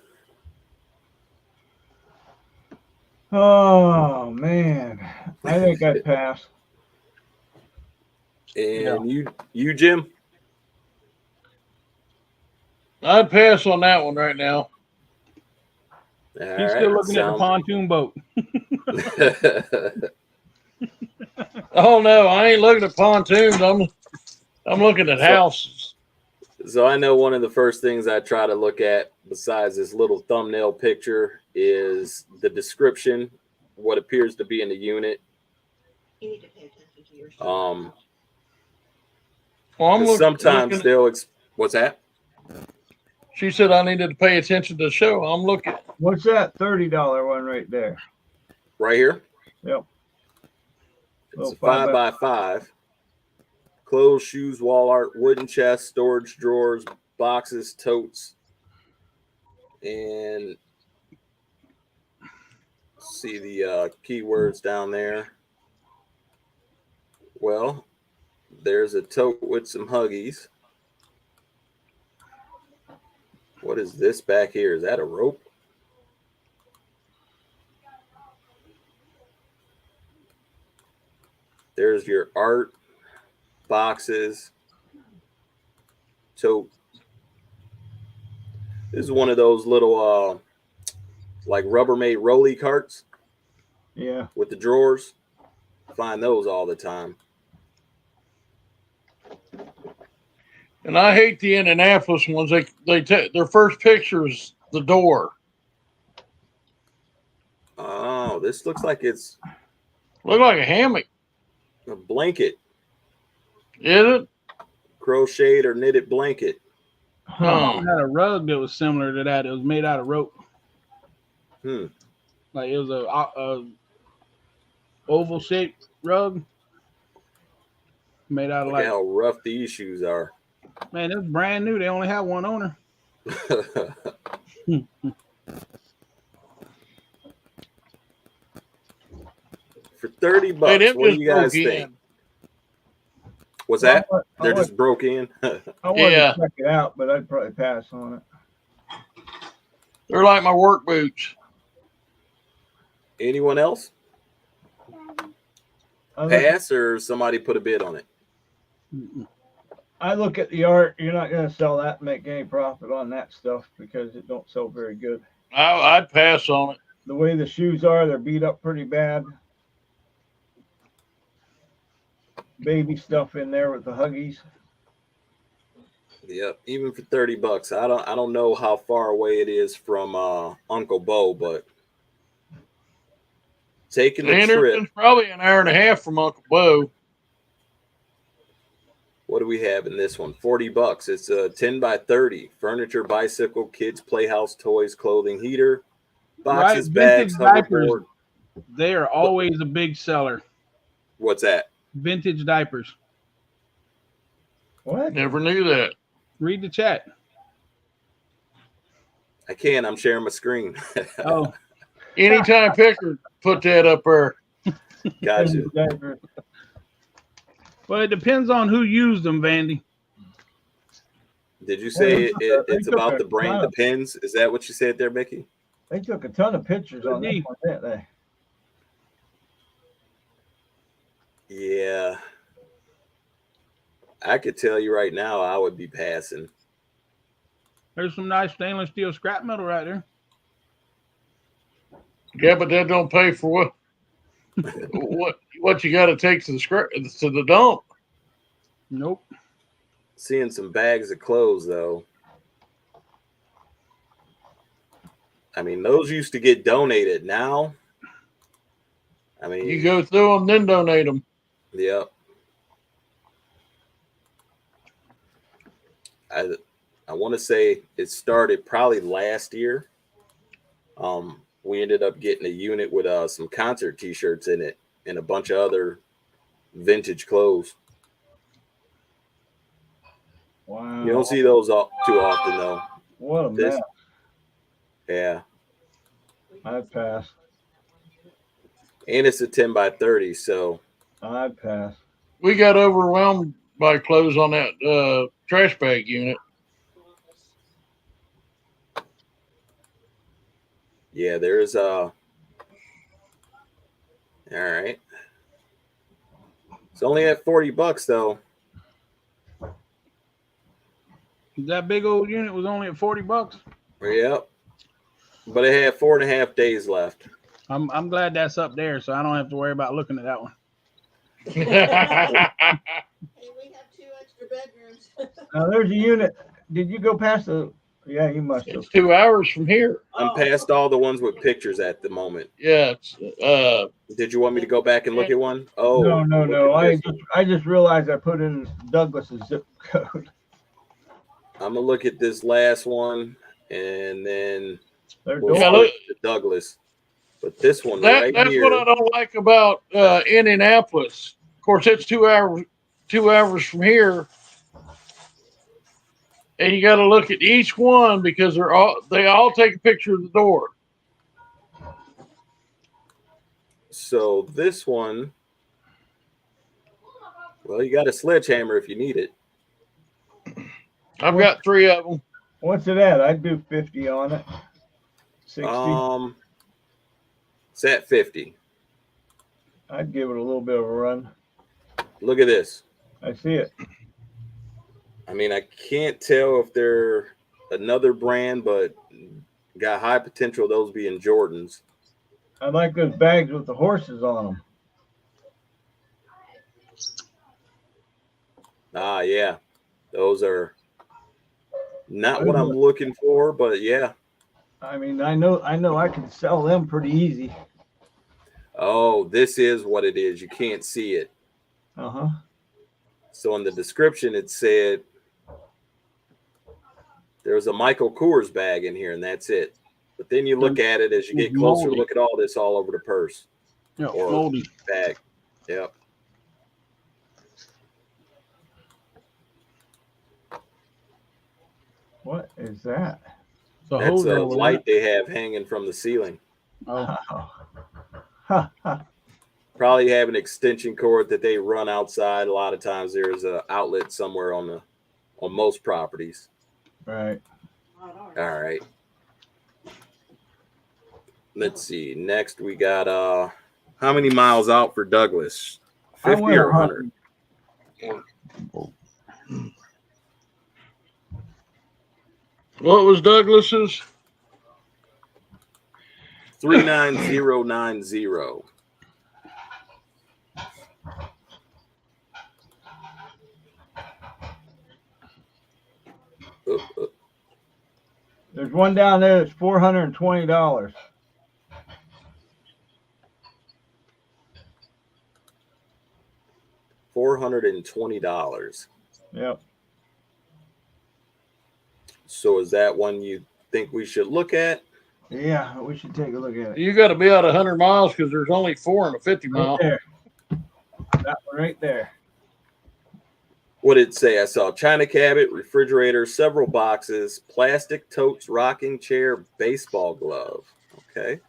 Speaker 3: Oh man, I think I'd pass.
Speaker 2: And you, Jim?
Speaker 1: I'd pass on that one right now.
Speaker 4: He's still looking at the pontoon boat.
Speaker 1: Oh no, I ain't looking at pontoons. I'm looking at houses.
Speaker 2: So I know one of the first things I try to look at, besides this little thumbnail picture, is the description, what appears to be in the unit.
Speaker 6: You need to pay attention to your
Speaker 1: Well, I'm looking.
Speaker 2: Sometimes they'll. What's that?
Speaker 1: She said I needed to pay attention to the show. I'm looking.
Speaker 3: What's that $30 one right there?
Speaker 2: Right here.
Speaker 3: Yep.
Speaker 2: It's a 5x5. Clothes, shoes, wall art, wooden chest, storage drawers, boxes, totes, and see the keywords down there. Well, there's a tote with some Huggies. What is this back here? Is that a rope? There's your art, boxes, tote. This is one of those little like Rubbermaid rolly carts.
Speaker 3: Yeah.
Speaker 2: With the drawers. Find those all the time.
Speaker 1: And I hate the Indianapolis ones. They take their first picture is the door.
Speaker 2: Oh, this looks like it's
Speaker 1: Look like a hammock.
Speaker 2: a blanket.
Speaker 1: Is it?
Speaker 2: Crocheted or knitted blanket.
Speaker 1: Huh.
Speaker 4: I had a rug that was similar to that. It was made out of rope. Like it was a oval shaped rug made out of
Speaker 2: Look at how rough these shoes are.
Speaker 4: Man, it's brand new. They only have one owner.
Speaker 2: For 30 bucks,
Speaker 1: Hey,
Speaker 2: what do you guys think? What's that? They're just broke in.
Speaker 3: I wanted to check it out, but I'd probably pass on it.
Speaker 1: They're like my work boots.
Speaker 2: Anyone else? Pass or somebody put a bid on it?
Speaker 3: I look at the art. You're not going to sell that and make any profit on that stuff because it don't sell very good.
Speaker 1: I'd pass on it.
Speaker 3: The way the shoes are, they're beat up pretty bad. Baby stuff in there with the Huggies.
Speaker 2: Yep, even for 30 bucks. I don't know how far away it is from Uncle Bo, but taking the trip.
Speaker 1: It's probably an hour and a half from Uncle Bo.
Speaker 2: What do we have in this one? 40 bucks. It's a 10 by 30. Furniture, bicycle, kids, playhouse, toys, clothing, heater, boxes, bags, hoverboard.
Speaker 4: They are always a big seller.
Speaker 2: What's that?
Speaker 4: Vintage diapers.
Speaker 3: What?
Speaker 1: Never knew that.
Speaker 4: Read the chat.
Speaker 2: I can. I'm sharing my screen.
Speaker 4: Oh.
Speaker 1: Anytime Picker put that up there.
Speaker 2: Gotcha.
Speaker 4: Well, it depends on who used them, Vandy.
Speaker 2: Did you say it's about the brain depends? Is that what you said there, Mickey?
Speaker 3: They took a ton of pictures on this one, didn't they?
Speaker 2: Yeah. I could tell you right now I would be passing.
Speaker 4: There's some nice stainless steel scrap metal right there.
Speaker 1: Yeah, but that don't pay for what you got to take to the dump.
Speaker 4: Nope.
Speaker 2: seeing some bags of clothes though. I mean, those used to get donated. Now, I mean,
Speaker 1: You go through them, then donate them.
Speaker 2: Yep. I want to say it started probably last year. We ended up getting a unit with some concert T-shirts in it and a bunch of other vintage clothes.
Speaker 3: Wow.
Speaker 2: You don't see those too often though.
Speaker 3: What a
Speaker 2: This-
Speaker 3: mess.
Speaker 2: Yeah,
Speaker 3: I pass.
Speaker 2: and it's a 10 by 30, so
Speaker 3: I pass.
Speaker 1: We got overwhelmed by clothes on that trash bag unit.
Speaker 2: yeah, there's all right. It's only at $40 though.
Speaker 4: That big old unit was only at $40.
Speaker 2: Yep. But it had 4.5 days left.
Speaker 4: I'm glad that's up there, so I don't have to worry about looking at that one.
Speaker 6: Hey, we have 2 extra bedrooms.
Speaker 3: Now there's a unit. Did you go past the? Yeah, you must have.
Speaker 1: It's 2 hours from here.
Speaker 2: I'm past all the ones with pictures at the moment.
Speaker 1: Yeah, it's
Speaker 2: Did you want me to go back and look at one? Oh,
Speaker 3: No.
Speaker 2: look at this.
Speaker 3: I just realized I put in Douglas's zip code.
Speaker 2: I'm gonna look at this last one and then
Speaker 3: They're
Speaker 2: we'll
Speaker 1: Yeah,
Speaker 3: doing
Speaker 1: look.
Speaker 2: switch to Douglas. But this one
Speaker 1: that's
Speaker 2: here,
Speaker 1: what I don't like about Indianapolis. Of course, it's 2 hours from here, and you got to look at each one because they all take a picture of the door.
Speaker 2: so this one, well, you got a sledgehammer if you need it.
Speaker 1: I've got 3 of them.
Speaker 3: What's it at? I'd do 50 on it. 60.
Speaker 2: It's at 50.
Speaker 3: I'd give it a little bit of a run.
Speaker 2: Look at this.
Speaker 3: I see it.
Speaker 2: I mean, I can't tell if they're another brand, but got high potential of those being Jordans.
Speaker 3: I like those bags with the horses on them.
Speaker 2: Ah, yeah. Those are not what I'm looking for, but yeah.
Speaker 3: I mean, I know I can sell them pretty easy.
Speaker 2: Oh, this is what it is. You can't see it.
Speaker 3: Uh-huh.
Speaker 2: So in the description, it said there's a Michael Kors bag in here, and that's it. But then you look at it as you get closer,
Speaker 4: Moldy.
Speaker 2: look at all this all over the purse
Speaker 4: Yeah,
Speaker 2: or
Speaker 4: moldy.
Speaker 2: bag. Yep.
Speaker 3: What is that?
Speaker 4: So
Speaker 2: That's
Speaker 4: hold
Speaker 2: a
Speaker 4: on.
Speaker 2: light they have hanging from the ceiling.
Speaker 4: Oh,
Speaker 3: Ha, ha.
Speaker 2: Probably have an extension cord that they run outside. A lot of times there's an outlet somewhere on most properties.
Speaker 3: Right.
Speaker 2: All right. Let's see. Next we got how many miles out for Douglas? 50 or 100?
Speaker 1: What was Douglas's?
Speaker 2: 39090.
Speaker 3: There's one down there that's $420.
Speaker 2: $420.
Speaker 3: Yep.
Speaker 2: So is that one you think we should look at?
Speaker 3: Yeah, we should take a look at it.
Speaker 1: You got to be out 100 miles because there's only 4 in a 50 mile.
Speaker 3: Right there. That one right there.
Speaker 2: What did it say? I saw china cabinet, refrigerator, several boxes, plastic totes, rocking chair, baseball glove. Okay.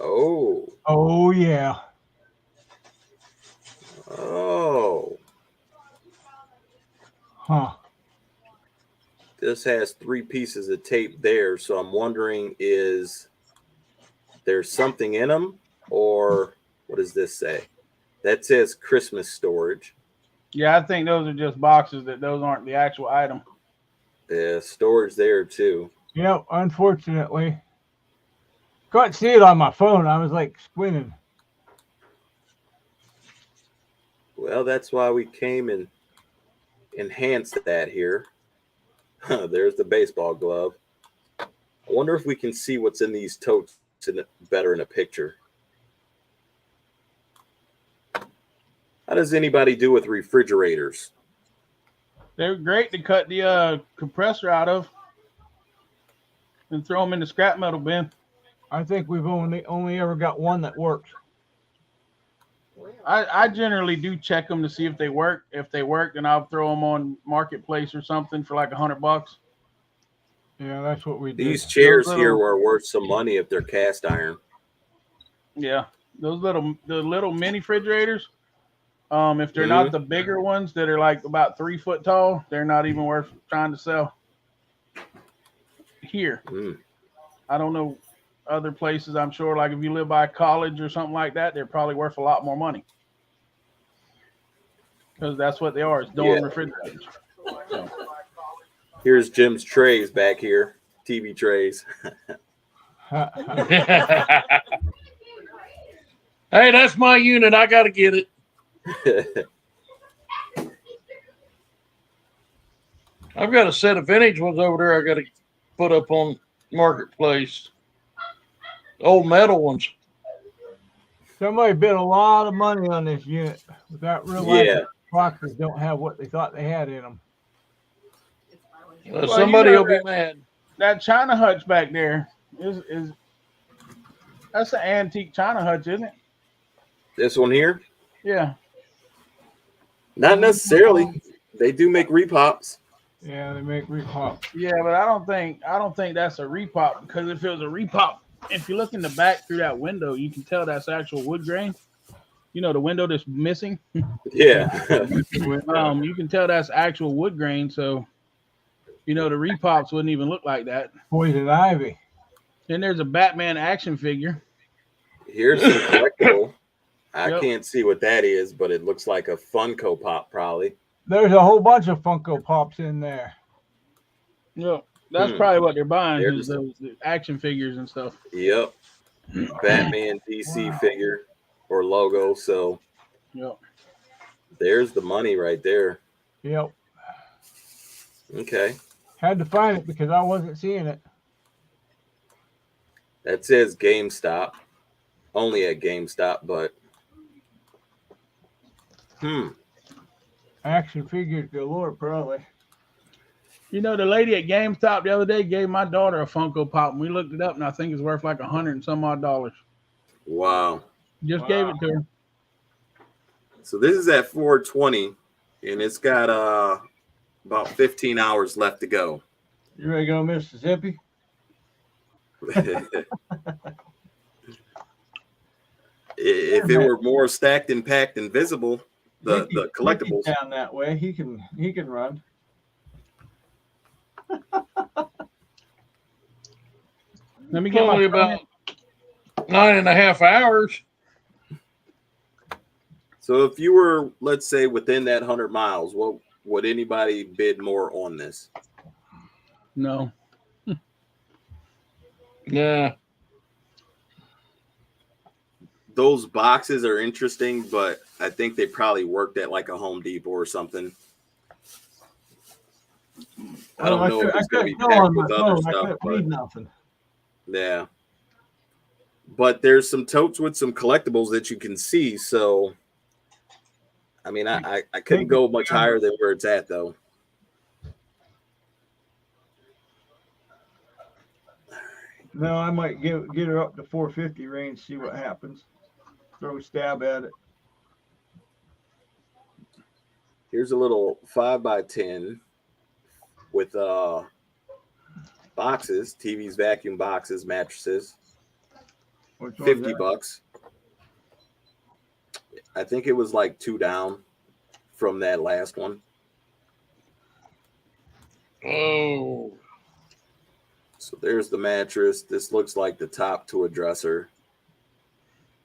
Speaker 2: Oh.
Speaker 3: Oh yeah.
Speaker 2: Oh.
Speaker 3: Huh.
Speaker 2: This has 3 pieces of tape there, so I'm wondering, is there something in them, or what does this say? That says Christmas storage.
Speaker 4: yeah, I think those are just boxes. Those aren't the actual item.
Speaker 2: Yeah, storage there too.
Speaker 3: Yep, unfortunately. Couldn't see it on my phone. I was like squinting.
Speaker 2: Well, that's why we came and enhance that here. There's the baseball glove. I wonder if we can see what's in these totes better in a picture. How does anybody do with refrigerators?
Speaker 4: They're great to cut the compressor out of and throw them in the scrap metal bin.
Speaker 3: I think we've only ever got one that works.
Speaker 4: I generally do check them to see if they work. If they work, then I'll throw them on Marketplace or something for like $100.
Speaker 3: Yeah, that's what we do.
Speaker 2: These chairs
Speaker 4: Those
Speaker 2: here
Speaker 4: little-
Speaker 2: are worth some money if they're cast iron.
Speaker 4: Yeah, the little mini refrigerators. If they're not the bigger ones that are like about 3 foot tall, they're not even worth trying to sell. Here, I don't know other places. I'm sure, like if you live by a college or something like that, they're probably worth a lot more money because that's what they are. It's dorm refrigerators. So.
Speaker 2: Here's Jim's trays back here, TV trays.
Speaker 1: Hey, that's my unit. I got to get it. I've got a set of vintage ones over there. I got to put up on Marketplace. Old metal ones.
Speaker 3: Somebody bid a lot of money on this unit without realizing
Speaker 2: Yeah.
Speaker 3: boxes don't have what they thought they had in them.
Speaker 4: Well,
Speaker 1: Somebody
Speaker 4: you know
Speaker 1: will be mad.
Speaker 4: That China hutch back there is that's an antique China hutch, isn't it?
Speaker 2: This one here?
Speaker 4: Yeah.
Speaker 2: Not necessarily. They do make repops.
Speaker 3: Yeah, they make repop.
Speaker 4: Yeah, but I don't think that's a repop, because if it was a repop, if you look in the back through that window, you can tell that's actual wood grain. You know, the window that's missing.
Speaker 2: Yeah.
Speaker 4: You can tell that's actual wood grain. So, you know, the repops wouldn't even look like that.
Speaker 3: Poison ivy.
Speaker 4: Then there's a Batman action figure.
Speaker 2: Here's some collectible. I
Speaker 4: Yep.
Speaker 2: can't see what that is, but it looks like a Funko Pop probably.
Speaker 3: There's a whole bunch of Funko Pops in there.
Speaker 4: Yeah, that's probably what they're buying,
Speaker 2: There's-
Speaker 4: is those action figures and stuff.
Speaker 2: Yep. Batman DC figure or logo. So
Speaker 4: Yep.
Speaker 2: there's the money right there.
Speaker 3: Yep.
Speaker 2: Okay.
Speaker 3: Had to find it because I wasn't seeing it.
Speaker 2: That says GameStop. Only at GameStop, but
Speaker 3: Action figures galore, probably.
Speaker 4: You know, the lady at GameStop the other day gave my daughter a Funko Pop, and we looked it up, and I think it's worth like $100 and some odd.
Speaker 2: wow.
Speaker 4: Just gave it to her.
Speaker 2: So this is at 420, and it's got about 15 hours left to go.
Speaker 3: You ready to go to Mississippi?
Speaker 2: If it were more stacked and packed and visible, the collectibles.
Speaker 3: down that way, he can run.
Speaker 4: Let me
Speaker 1: It's
Speaker 4: get
Speaker 1: only
Speaker 4: my
Speaker 1: about 9.5 hours.
Speaker 2: So if you were, let's say, within that 100 miles, what would anybody bid more on this?
Speaker 4: No.
Speaker 1: Yeah.
Speaker 2: Those boxes are interesting, but I think they probably worked at like a Home Depot or something. I don't know if it's going to be packed with other stuff, but
Speaker 3: Nothing.
Speaker 2: yeah. But there's some totes with some collectibles that you can see. So, I mean, I couldn't go much higher than where it's at, though.
Speaker 3: No, I might get her up to 450 range, see what happens. Throw a stab at it.
Speaker 2: Here's a little 5x10 with boxes, TVs, vacuum boxes, mattresses.
Speaker 3: Which one's
Speaker 2: $50
Speaker 3: that?
Speaker 2: bucks. I think it was like 2 down from that last one.
Speaker 1: Oh.
Speaker 2: So there's the mattress. This looks like the top to a dresser.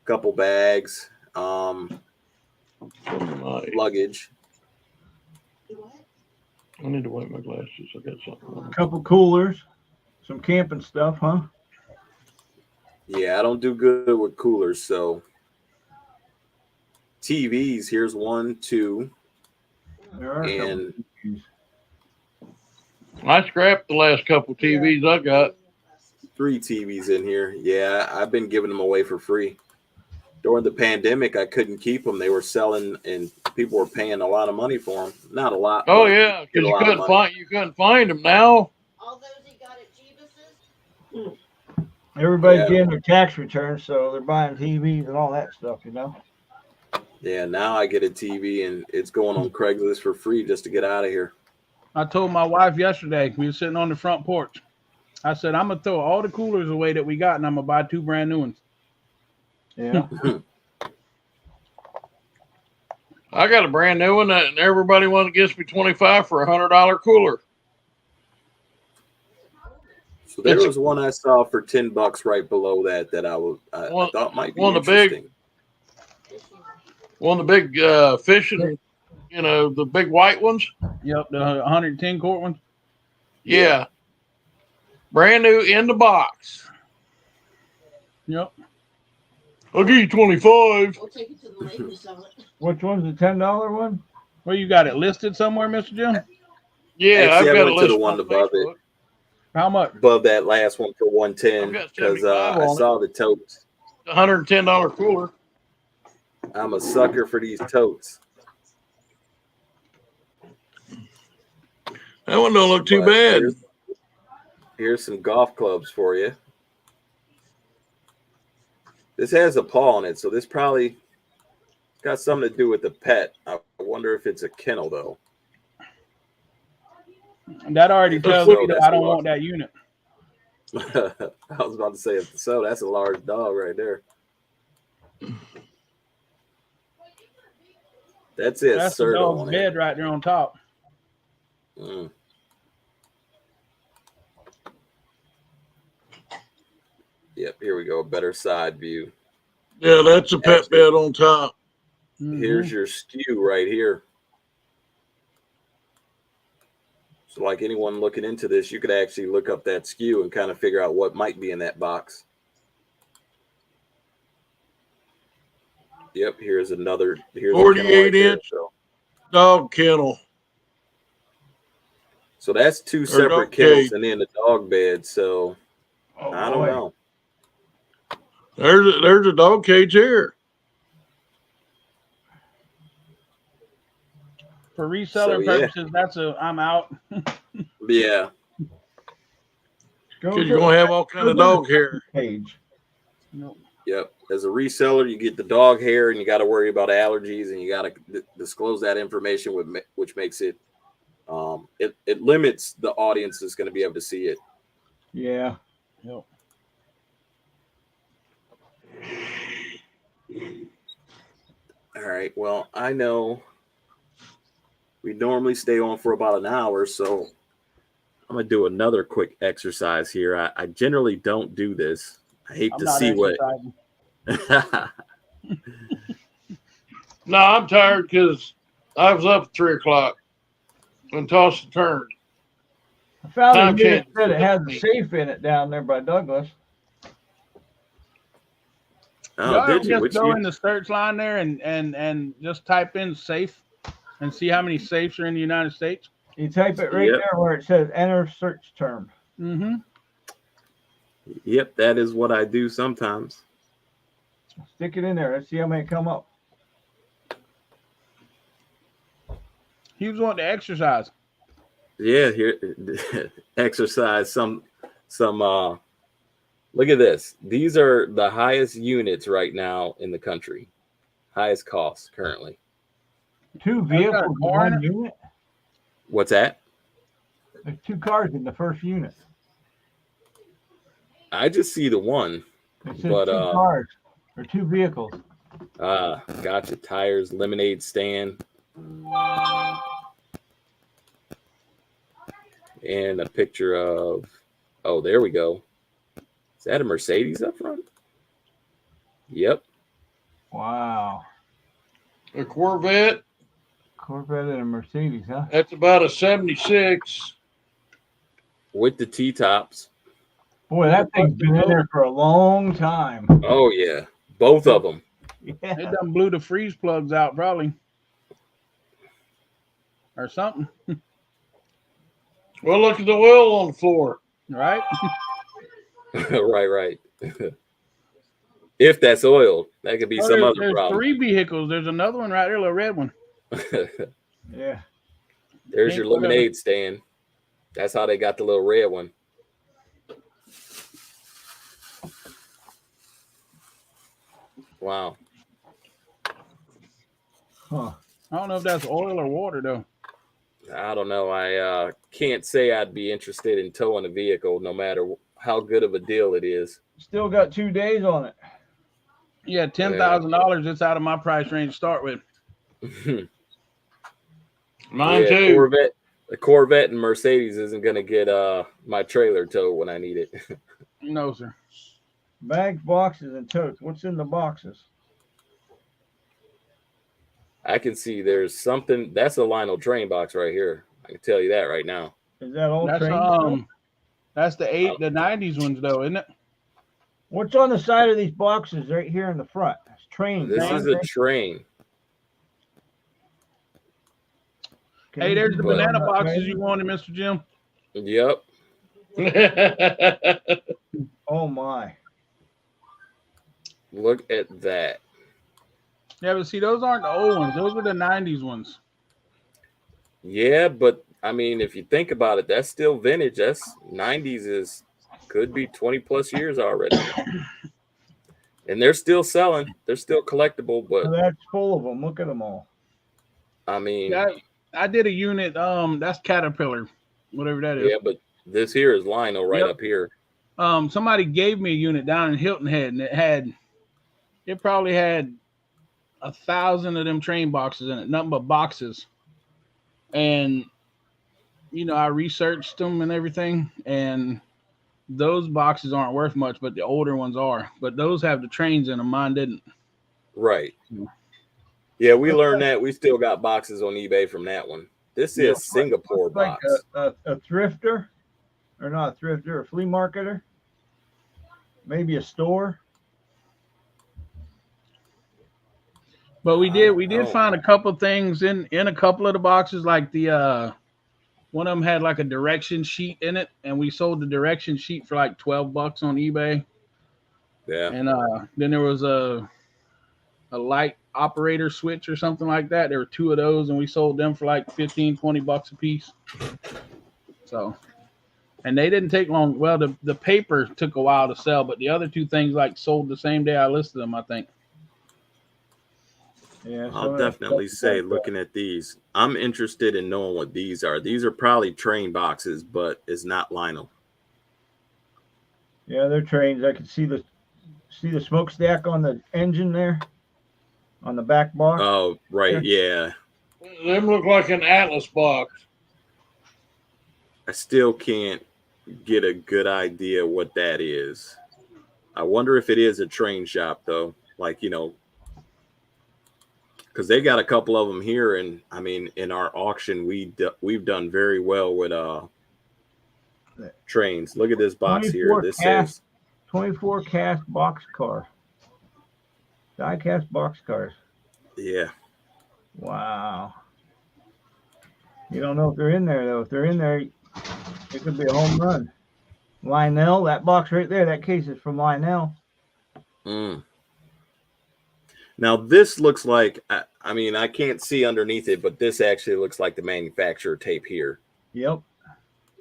Speaker 2: Couple bags, luggage.
Speaker 1: I need to wipe my glasses. I got something on.
Speaker 3: Couple coolers, some camping stuff, huh?
Speaker 2: Yeah, I don't do good with coolers, so TVs. Here's 1, 2,
Speaker 3: There are
Speaker 2: and
Speaker 3: TVs.
Speaker 1: I scrapped the last couple TVs I got.
Speaker 2: 3 TVs in here. Yeah, I've been giving them away for free. During the pandemic, I couldn't keep them. They were selling, and people were paying a lot of money for them. Not a lot.
Speaker 1: Oh
Speaker 2: but
Speaker 1: yeah,
Speaker 2: get
Speaker 1: because
Speaker 2: a
Speaker 1: you
Speaker 2: lot of
Speaker 1: couldn't
Speaker 2: money.
Speaker 1: find them now.
Speaker 6: All those he got at Jeebus's?
Speaker 3: Everybody's
Speaker 2: Yeah.
Speaker 3: getting their tax returns, so they're buying TVs and all that stuff, you know.
Speaker 2: Yeah, now I get a TV, and it's going on Craigslist for free just to get out of here.
Speaker 4: I told my wife yesterday, we were sitting on the front porch. I said, I'm going to throw all the coolers away that we got, and I'm going to buy 2 brand new ones.
Speaker 3: Yeah.
Speaker 1: I got a brand new one, and everybody wants to give me $25 for a $100 cooler.
Speaker 2: So there was one I saw for $10 right below that I thought might be interesting.
Speaker 1: One of the big fishing, the big white ones.
Speaker 4: Yep, the 110 quart ones.
Speaker 1: Yeah. Brand new in the box.
Speaker 4: Yep.
Speaker 1: I'll give you 25.
Speaker 6: We'll take it to the lake and sell it.
Speaker 3: Which one's the $10 one?
Speaker 4: Well, you got it listed somewhere, Mr. Jim?
Speaker 1: Yeah,
Speaker 2: Actually,
Speaker 1: I've
Speaker 2: I
Speaker 1: got a
Speaker 2: went to the
Speaker 1: list
Speaker 2: one
Speaker 1: on
Speaker 2: above
Speaker 1: Facebook.
Speaker 2: it.
Speaker 4: How much?
Speaker 2: Above that last one for
Speaker 1: I've
Speaker 2: 110
Speaker 1: got
Speaker 2: because
Speaker 1: 75
Speaker 2: I
Speaker 1: on
Speaker 2: saw the totes.
Speaker 1: $110 cooler.
Speaker 2: I'm a sucker for these totes.
Speaker 1: That one don't look too
Speaker 2: But
Speaker 1: bad.
Speaker 2: Here's some golf clubs for you. This has a paw on it, so this probably got something to do with the pet. I wonder if it's a kennel, though.
Speaker 4: That already
Speaker 2: If
Speaker 4: tells
Speaker 2: so,
Speaker 4: me that
Speaker 2: that's
Speaker 4: I don't
Speaker 2: a lot.
Speaker 4: want that unit.
Speaker 2: I was about to say, if so, that's a large dog right there. That's it.
Speaker 4: That's the
Speaker 2: Sir
Speaker 4: dog's
Speaker 2: on
Speaker 4: bed right there on top.
Speaker 2: it. Yep, here we go. A better side view.
Speaker 1: Yeah, that's a pet bed on top.
Speaker 2: Here's your skew right here. So like anyone looking into this, you could actually look up that skew and kind of figure out what might be in that box. Yep, here's another. Here's
Speaker 1: 48-inch dog kennel.
Speaker 2: So that's 2 separate
Speaker 1: dog
Speaker 2: kennels
Speaker 1: cage.
Speaker 2: and then the dog bed. So
Speaker 3: Oh,
Speaker 2: I don't
Speaker 3: boy.
Speaker 2: know.
Speaker 1: There's a dog cage here.
Speaker 4: For reseller
Speaker 2: yeah.
Speaker 4: purposes, I'm out.
Speaker 2: Yeah.
Speaker 1: Because you're going to have all kind of dog hair.
Speaker 3: Page.
Speaker 4: Nope.
Speaker 2: Yep. As a reseller, you get the dog hair, and you got to worry about allergies, and you got to disclose that information, which makes it it limits the audience that's going to be able to see it.
Speaker 3: Yeah.
Speaker 4: Yep.
Speaker 2: All right. Well, I know we normally stay on for about an hour, so I'm gonna do another quick exercise here. I generally don't do this. I hate
Speaker 4: I'm
Speaker 2: to
Speaker 4: not
Speaker 2: see what.
Speaker 4: exercising.
Speaker 1: No, I'm tired because I was up at 3 o'clock and tossed and turned.
Speaker 3: I found
Speaker 1: Time
Speaker 3: a unit
Speaker 1: change.
Speaker 3: that it has a safe in it down there by Douglas.
Speaker 2: Oh,
Speaker 4: Y'all
Speaker 2: did you?
Speaker 4: just
Speaker 2: Which
Speaker 4: go
Speaker 2: you?
Speaker 4: in the search line there and just type in safe and see how many safes are in the United States?
Speaker 3: You type it right
Speaker 2: Yep.
Speaker 3: there where it says enter search term.
Speaker 4: Mm-hmm.
Speaker 2: Yep, that is what I do sometimes.
Speaker 3: Stick it in there. Let's see how many come up.
Speaker 4: He was wanting to exercise.
Speaker 2: Yeah, here exercise some look at this. These are the highest units right now in the country. Highest cost currently.
Speaker 3: 2 vehicles in one unit.
Speaker 2: What's that?
Speaker 3: There's 2 cars in the first unit.
Speaker 2: I just see the one.
Speaker 3: It says
Speaker 2: But,
Speaker 3: 2 cars or 2 vehicles.
Speaker 2: Gotcha. Tires, lemonade stand. And a picture of, oh, there we go. Is that a Mercedes up front? Yep.
Speaker 3: Wow.
Speaker 1: A Corvette,
Speaker 3: Corvette and a Mercedes, huh?
Speaker 1: that's about a 76.
Speaker 2: With the T-tops.
Speaker 3: Boy, that thing's been in there for a long time.
Speaker 2: Oh, yeah. Both of them.
Speaker 4: They
Speaker 3: Yeah.
Speaker 4: done blew the freeze plugs out probably. Or something.
Speaker 1: Well, look at the oil on the floor.
Speaker 4: Right?
Speaker 2: Right. If that's oil, that could be
Speaker 4: Oh,
Speaker 2: some other
Speaker 4: there's
Speaker 2: problem.
Speaker 4: 3 vehicles. There's another one right there, a red one.
Speaker 3: Yeah.
Speaker 2: There's
Speaker 4: Pink,
Speaker 2: your
Speaker 4: whatever.
Speaker 2: lemonade stand. That's how they got the little red one. Wow.
Speaker 3: Huh.
Speaker 4: I don't know if that's oil or water though.
Speaker 2: I don't know. I can't say I'd be interested in towing a vehicle, no matter how good of a deal it is.
Speaker 3: Still got 2 days on it.
Speaker 4: Yeah, $10,000. It's out of my price range to start with.
Speaker 1: Mine
Speaker 2: Yeah,
Speaker 1: too.
Speaker 2: the Corvette and Mercedes isn't gonna get my trailer towed when I need it.
Speaker 4: No, sir.
Speaker 3: Bags, boxes, and totes. What's in the boxes?
Speaker 2: I can see there's something. That's a Lionel train box right here. I can tell you that right now.
Speaker 3: Is that all
Speaker 4: That's
Speaker 3: train stuff?
Speaker 4: that's the 90s ones though, isn't it?
Speaker 3: What's on the side of these boxes right here in the front? It's trains.
Speaker 2: This
Speaker 3: aren't
Speaker 2: is a
Speaker 3: they?
Speaker 2: train.
Speaker 3: Can
Speaker 4: Hey,
Speaker 3: you
Speaker 4: there's the
Speaker 3: put it on
Speaker 4: banana
Speaker 3: that
Speaker 4: boxes
Speaker 3: train?
Speaker 4: you wanted, Mr. Jim.
Speaker 2: Yep.
Speaker 3: Oh my.
Speaker 2: Look at that.
Speaker 4: Yeah, but see, those aren't the old ones. Those are the 90s ones.
Speaker 2: Yeah, but I mean, if you think about it, that's still vintage. That's 90s could be 20 plus years already. And they're still selling. They're still collectible,
Speaker 3: So
Speaker 2: but
Speaker 3: that's full of them. Look at them all.
Speaker 2: I mean,
Speaker 4: Yeah, I did a unit. That's Caterpillar, whatever that is.
Speaker 2: yeah, but this here is Lionel right
Speaker 4: Yep.
Speaker 2: up here.
Speaker 4: Somebody gave me a unit down in Hilton Head, and it probably had 1,000 of them train boxes in it, nothing but boxes. And I researched them and everything, and those boxes aren't worth much, but the older ones are. But those have the trains in them. Mine didn't.
Speaker 2: Right.
Speaker 4: Yeah.
Speaker 2: Yeah, we learned that. We still got boxes on eBay from that one. This is Singapore
Speaker 3: Like
Speaker 2: box.
Speaker 3: a thrifter, or not a thrifter, a flea marketer, maybe a store.
Speaker 4: But we did
Speaker 2: Oh.
Speaker 4: find a couple things in a couple of the boxes, like the one of them had like a direction sheet in it, and we sold the direction sheet for like $12 on eBay.
Speaker 2: Yeah.
Speaker 4: And then there was a light operator switch or something like that. There were 2 of those, and we sold them for like $15-20 a piece. So, and they didn't take long. Well, the paper took a while to sell, but the other 2 things like sold the same day I listed them, I think.
Speaker 3: Yeah,
Speaker 2: I'll definitely say, looking at these, I'm interested in knowing what these are. These are probably train boxes, but it's not Lionel.
Speaker 3: Yeah, they're trains. I can see the smokestack on the engine there, on the back box.
Speaker 2: Oh, right. Yeah.
Speaker 1: Them look like an Atlas box.
Speaker 2: I still can't get a good idea what that is. I wonder if it is a train shop, though. Like, because they got a couple of them here, and I mean, in our auction, we've done very well with trains. Look at this box here. This says
Speaker 3: 24 cast box car. Die cast box cars.
Speaker 2: Yeah.
Speaker 3: Wow. You don't know if they're in there though. If they're in there, it could be a home run. Lionel, that box right there, that case is from Lionel.
Speaker 2: Now this looks like, I mean, I can't see underneath it, but this actually looks like the manufacturer tape here.
Speaker 3: Yep.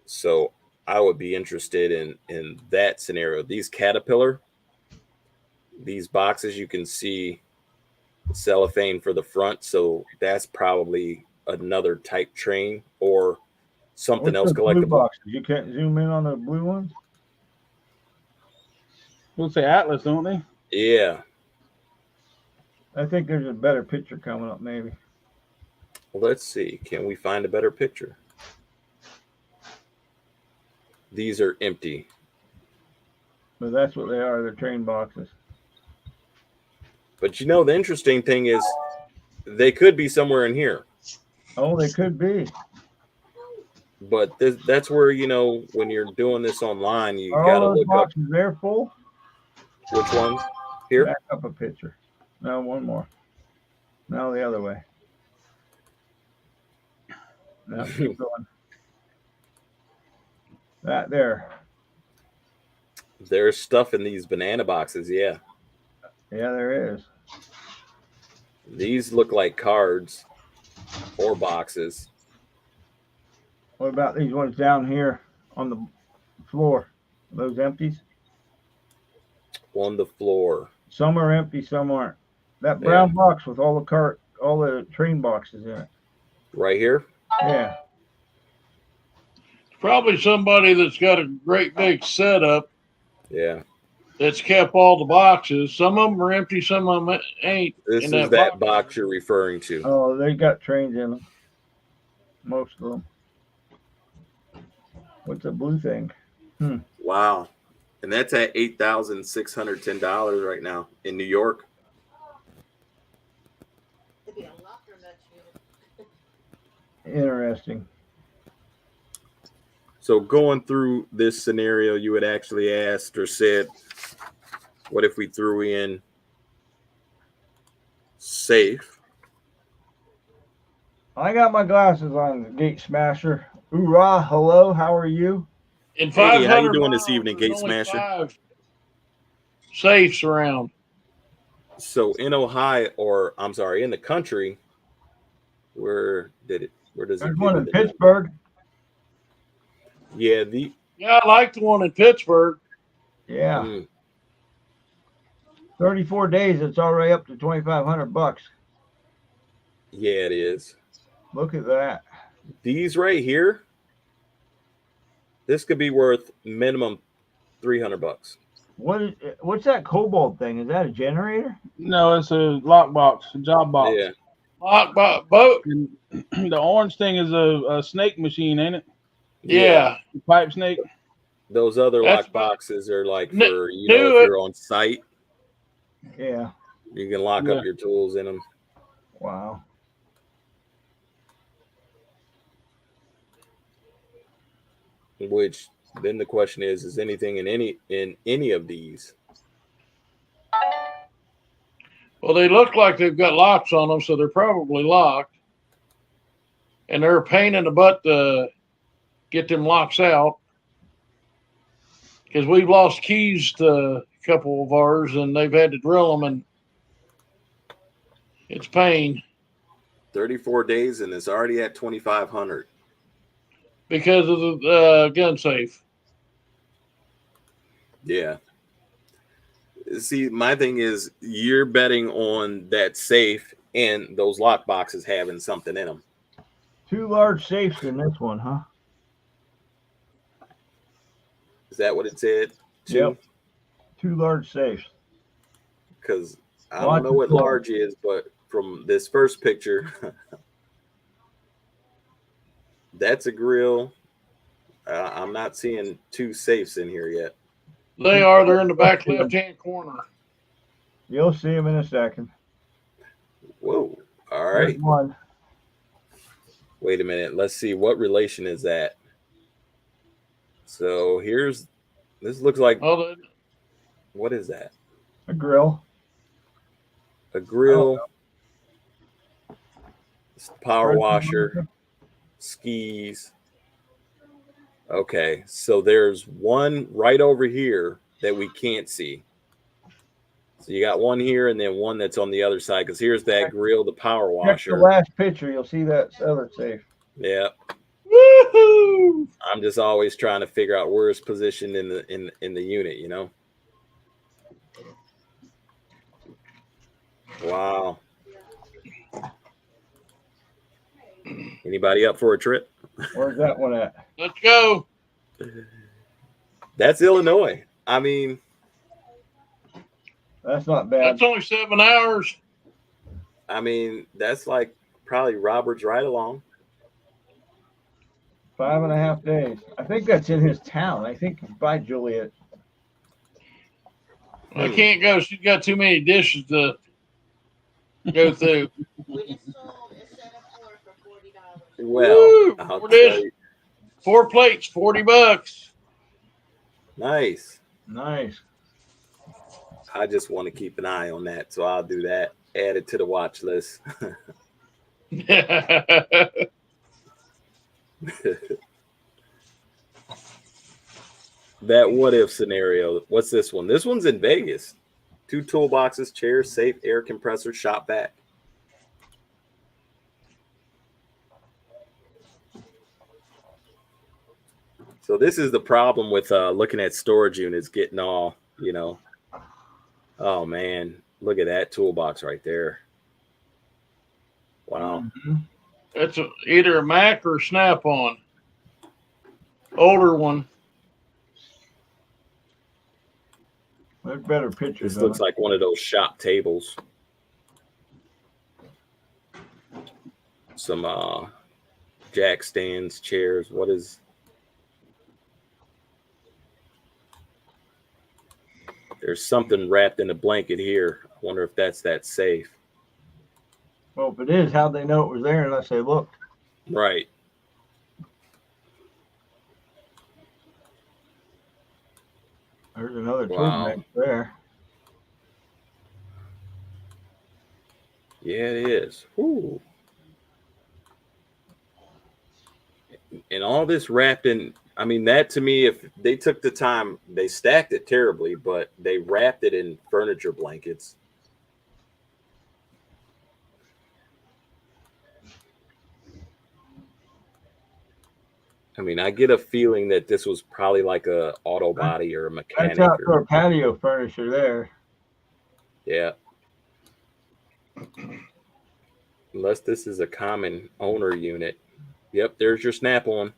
Speaker 2: So I would be interested in that scenario. These Caterpillar, these boxes, you can see cellophane for the front, so that's probably another type train or something
Speaker 3: What's
Speaker 2: else
Speaker 3: the blue
Speaker 2: collectible.
Speaker 3: boxes? You can't zoom in on the blue ones?
Speaker 4: We'll say Atlas, don't they?
Speaker 2: Yeah.
Speaker 3: I think there's a better picture coming up, maybe.
Speaker 2: Well, let's see. Can we find a better picture? These are empty.
Speaker 3: But that's what they are. They're train boxes.
Speaker 2: But the interesting thing is they could be somewhere in here.
Speaker 3: Oh, they could be.
Speaker 2: But that's where, when you're doing this online, you
Speaker 3: Are
Speaker 2: got to
Speaker 3: all those
Speaker 2: look up
Speaker 3: boxes there full?
Speaker 2: which ones. Here?
Speaker 3: Back up a picture. No, one more. No, the other way. No, keep going. That there.
Speaker 2: There's stuff in these banana boxes. Yeah.
Speaker 3: Yeah, there is.
Speaker 2: These look like cards or boxes.
Speaker 3: What about these ones down here on the floor? Those empties?
Speaker 2: On the floor.
Speaker 3: Some are empty, some aren't. That
Speaker 2: Yeah.
Speaker 3: brown box with all the train boxes in it.
Speaker 2: Right here.
Speaker 3: Yeah.
Speaker 1: Probably somebody that's got a great big setup
Speaker 2: Yeah.
Speaker 1: that's kept all the boxes. Some of them are empty, some of them ain't.
Speaker 2: This
Speaker 1: in
Speaker 2: is that box you're referring to.
Speaker 3: Oh, they got trains in them. Most of them. What's the blue thing?
Speaker 2: Wow. And that's at $8,610 right now in New York.
Speaker 6: It'd be a locker nut shield.
Speaker 3: Interesting.
Speaker 2: So going through this scenario, you had actually asked or said, what if we threw in safe?
Speaker 3: I got my glasses on, the Gate Smasher. Hoorah, hello, how are you?
Speaker 1: In
Speaker 2: Hey,
Speaker 1: 500
Speaker 2: how you doing this
Speaker 1: miles,
Speaker 2: evening,
Speaker 1: there's
Speaker 2: Gate
Speaker 1: only
Speaker 2: Smasher?
Speaker 1: 5 safes around.
Speaker 2: So in Ohio, or I'm sorry, in the country, where does it
Speaker 3: There's
Speaker 2: give
Speaker 3: one
Speaker 2: you
Speaker 3: in
Speaker 2: the
Speaker 3: Pittsburgh.
Speaker 2: Yeah,
Speaker 1: Yeah, I like the one in Pittsburgh.
Speaker 3: Yeah.
Speaker 2: mm,
Speaker 3: 34 days, it's already up to $2,500.
Speaker 2: yeah, it is.
Speaker 3: Look at that.
Speaker 2: These right here, this could be worth minimum $300.
Speaker 3: What's that cobalt thing? Is that a generator?
Speaker 4: No, it's a lockbox, a job box.
Speaker 2: Yeah,
Speaker 1: Lockbox boat.
Speaker 4: And the orange thing is a snake machine, ain't it?
Speaker 1: Yeah.
Speaker 4: The pipe snake.
Speaker 2: Those other
Speaker 1: That's
Speaker 2: lock boxes are like
Speaker 1: Kn-
Speaker 2: for if
Speaker 1: knew it.
Speaker 2: you're on site,
Speaker 3: Yeah.
Speaker 2: you can lock
Speaker 4: Yeah.
Speaker 2: up your tools in them.
Speaker 3: Wow.
Speaker 2: Which then the question is anything in any of these?
Speaker 1: Well, they look like they've got locks on them, so they're probably locked. And they're a pain in the butt to get them locks out. Because we've lost keys to a couple of ours, and they've had to drill them, and it's pain
Speaker 2: 34 days and it's already at 2,500.
Speaker 1: because of the gun safe.
Speaker 2: Yeah. See, my thing is you're betting on that safe and those lock boxes having something in them.
Speaker 3: 2 large safes in this one, huh?
Speaker 2: Is that what it said?
Speaker 3: Yep. 2 large safes.
Speaker 2: Because I don't know what large is, but from this first picture, that's a grill. I'm not seeing 2 safes in here yet.
Speaker 1: They're in the back left-hand corner.
Speaker 3: You'll see them in a second.
Speaker 2: Whoa. All
Speaker 3: There's
Speaker 2: right.
Speaker 3: one.
Speaker 2: Wait a minute. Let's see. What relation is that? So this looks like, what is that?
Speaker 3: A grill.
Speaker 2: A grill, power washer, skis. Okay, so there's one right over here that we can't see. So you got one here and then one that's on the other side, because here's that grill, the power
Speaker 3: Check
Speaker 2: washer.
Speaker 3: the last picture. You'll see that other safe.
Speaker 2: Yeah.
Speaker 1: Woohoo!
Speaker 2: I'm just always trying to figure out where it's positioned in the unit, you know. Wow. Anybody up for a trip?
Speaker 3: Where's that one at?
Speaker 1: Let's go.
Speaker 2: That's Illinois. I mean,
Speaker 3: That's not bad.
Speaker 1: That's only 7 hours.
Speaker 2: that's like probably Robert's ride along.
Speaker 3: 5.5 days. I think that's in his town. I think by Juliet.
Speaker 1: I can't go. She's got too many dishes to go through.
Speaker 6: We just sold a set of 4 for $40.
Speaker 2: Well,
Speaker 1: Woo!
Speaker 2: I'll
Speaker 1: Four
Speaker 2: tell
Speaker 1: dishes.
Speaker 2: you.
Speaker 1: 4 plates, $40.
Speaker 2: Nice.
Speaker 3: Nice.
Speaker 2: I just want to keep an eye on that, so I'll do that. Add it to the watch list. that what if scenario. What's this one? This one's in Vegas. 2 toolboxes, chairs, safe, air compressor, shop vac. So this is the problem with looking at storage units, getting all, you know. Oh man, look at that toolbox right there. Wow.
Speaker 1: It's either a Mac or Snap-on. Older one.
Speaker 3: There's better pictures.
Speaker 2: This looks like one of those shop tables. Some jack stands, chairs. What is? There's something wrapped in a blanket here. I wonder if that's that safe.
Speaker 3: Well, if it is, how'd they know it was there unless they looked?
Speaker 2: Right.
Speaker 3: There's another
Speaker 2: Wow.
Speaker 3: toolbox there.
Speaker 2: Yeah, it is. Ooh. And all this wrapped in, I mean, that to me, if they took the time, they stacked it terribly, but they wrapped it in furniture blankets. I mean, I get a feeling that this was probably like a auto body or a mechanic.
Speaker 3: That's outdoor patio furniture there.
Speaker 2: Yeah. Unless this is a common owner unit. Yep, there's your Snap-on.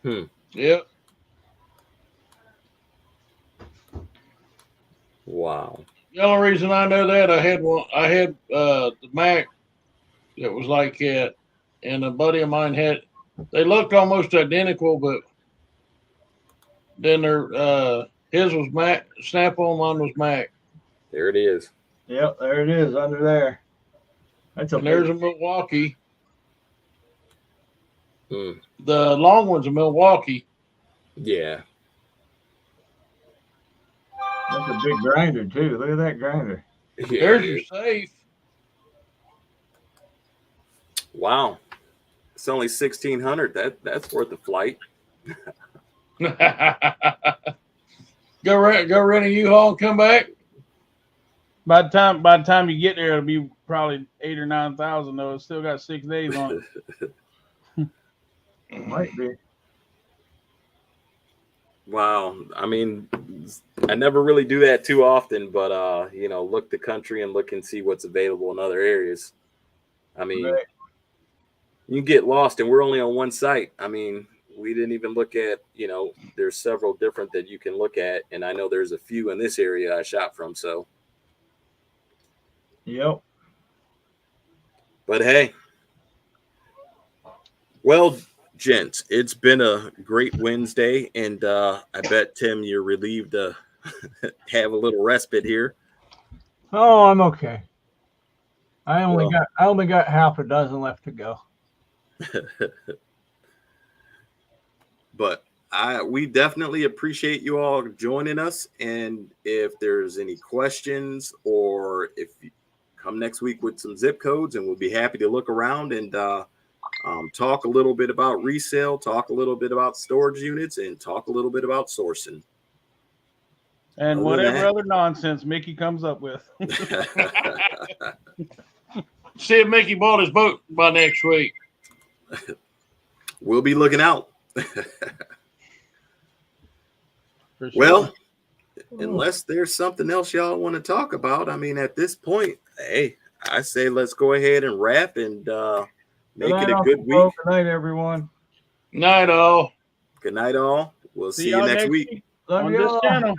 Speaker 1: Yep.
Speaker 2: Wow.
Speaker 1: The only reason I know that I had the Mac that was like that, and a buddy of mine had. They looked almost identical, but then his was Mac, Snap-on, mine was Mac.
Speaker 2: There it is.
Speaker 3: Yep, there it is under there. That's a
Speaker 1: And there's a Milwaukee. The long one's a Milwaukee.
Speaker 2: Yeah.
Speaker 3: That's a big grinder too. Look at that grinder.
Speaker 2: Yeah.
Speaker 1: There's your safe.
Speaker 2: Wow. It's only 1,600. That's worth a flight.
Speaker 1: Go rent a U-Haul and come back.
Speaker 4: By the time you get there, it'll be probably 8,000 or 9,000 though. It's still got 6 days on it.
Speaker 3: Might be.
Speaker 2: Wow. I mean, I never really do that too often, but look the country and look and see what's available in other areas. I mean,
Speaker 3: Right.
Speaker 2: You get lost and we're only on one site. I mean, we didn't even look at, there's several different that you can look at. And I know there's a few in this area I shop from. So,
Speaker 3: Yep.
Speaker 2: but hey, well, gents, it's been a great Wednesday, and I bet, Tim, you're relieved to have a little respite here.
Speaker 3: Oh, I'm okay. I only got half a dozen left to go.
Speaker 2: But we definitely appreciate you all joining us, and if there's any questions, or if you come next week with some zip codes, and we'll be happy to look around and talk a little bit about resale, talk a little bit about storage units, and talk a little bit about sourcing.
Speaker 4: And
Speaker 2: Other
Speaker 4: whatever
Speaker 2: than that-
Speaker 4: other nonsense Mickey comes up with.
Speaker 1: See if Mickey bought his boat by next week.
Speaker 2: We'll be looking out.
Speaker 4: For sure.
Speaker 2: Well, unless there's something else y'all want to talk about, I mean, at this point, hey, I say let's go ahead and wrap and make it a good week.
Speaker 3: Good night, everyone.
Speaker 1: Night all.
Speaker 2: Good night, all. We'll see you
Speaker 4: y'all
Speaker 2: next week.
Speaker 3: Love
Speaker 4: on
Speaker 3: you
Speaker 4: this
Speaker 3: all.
Speaker 4: channel.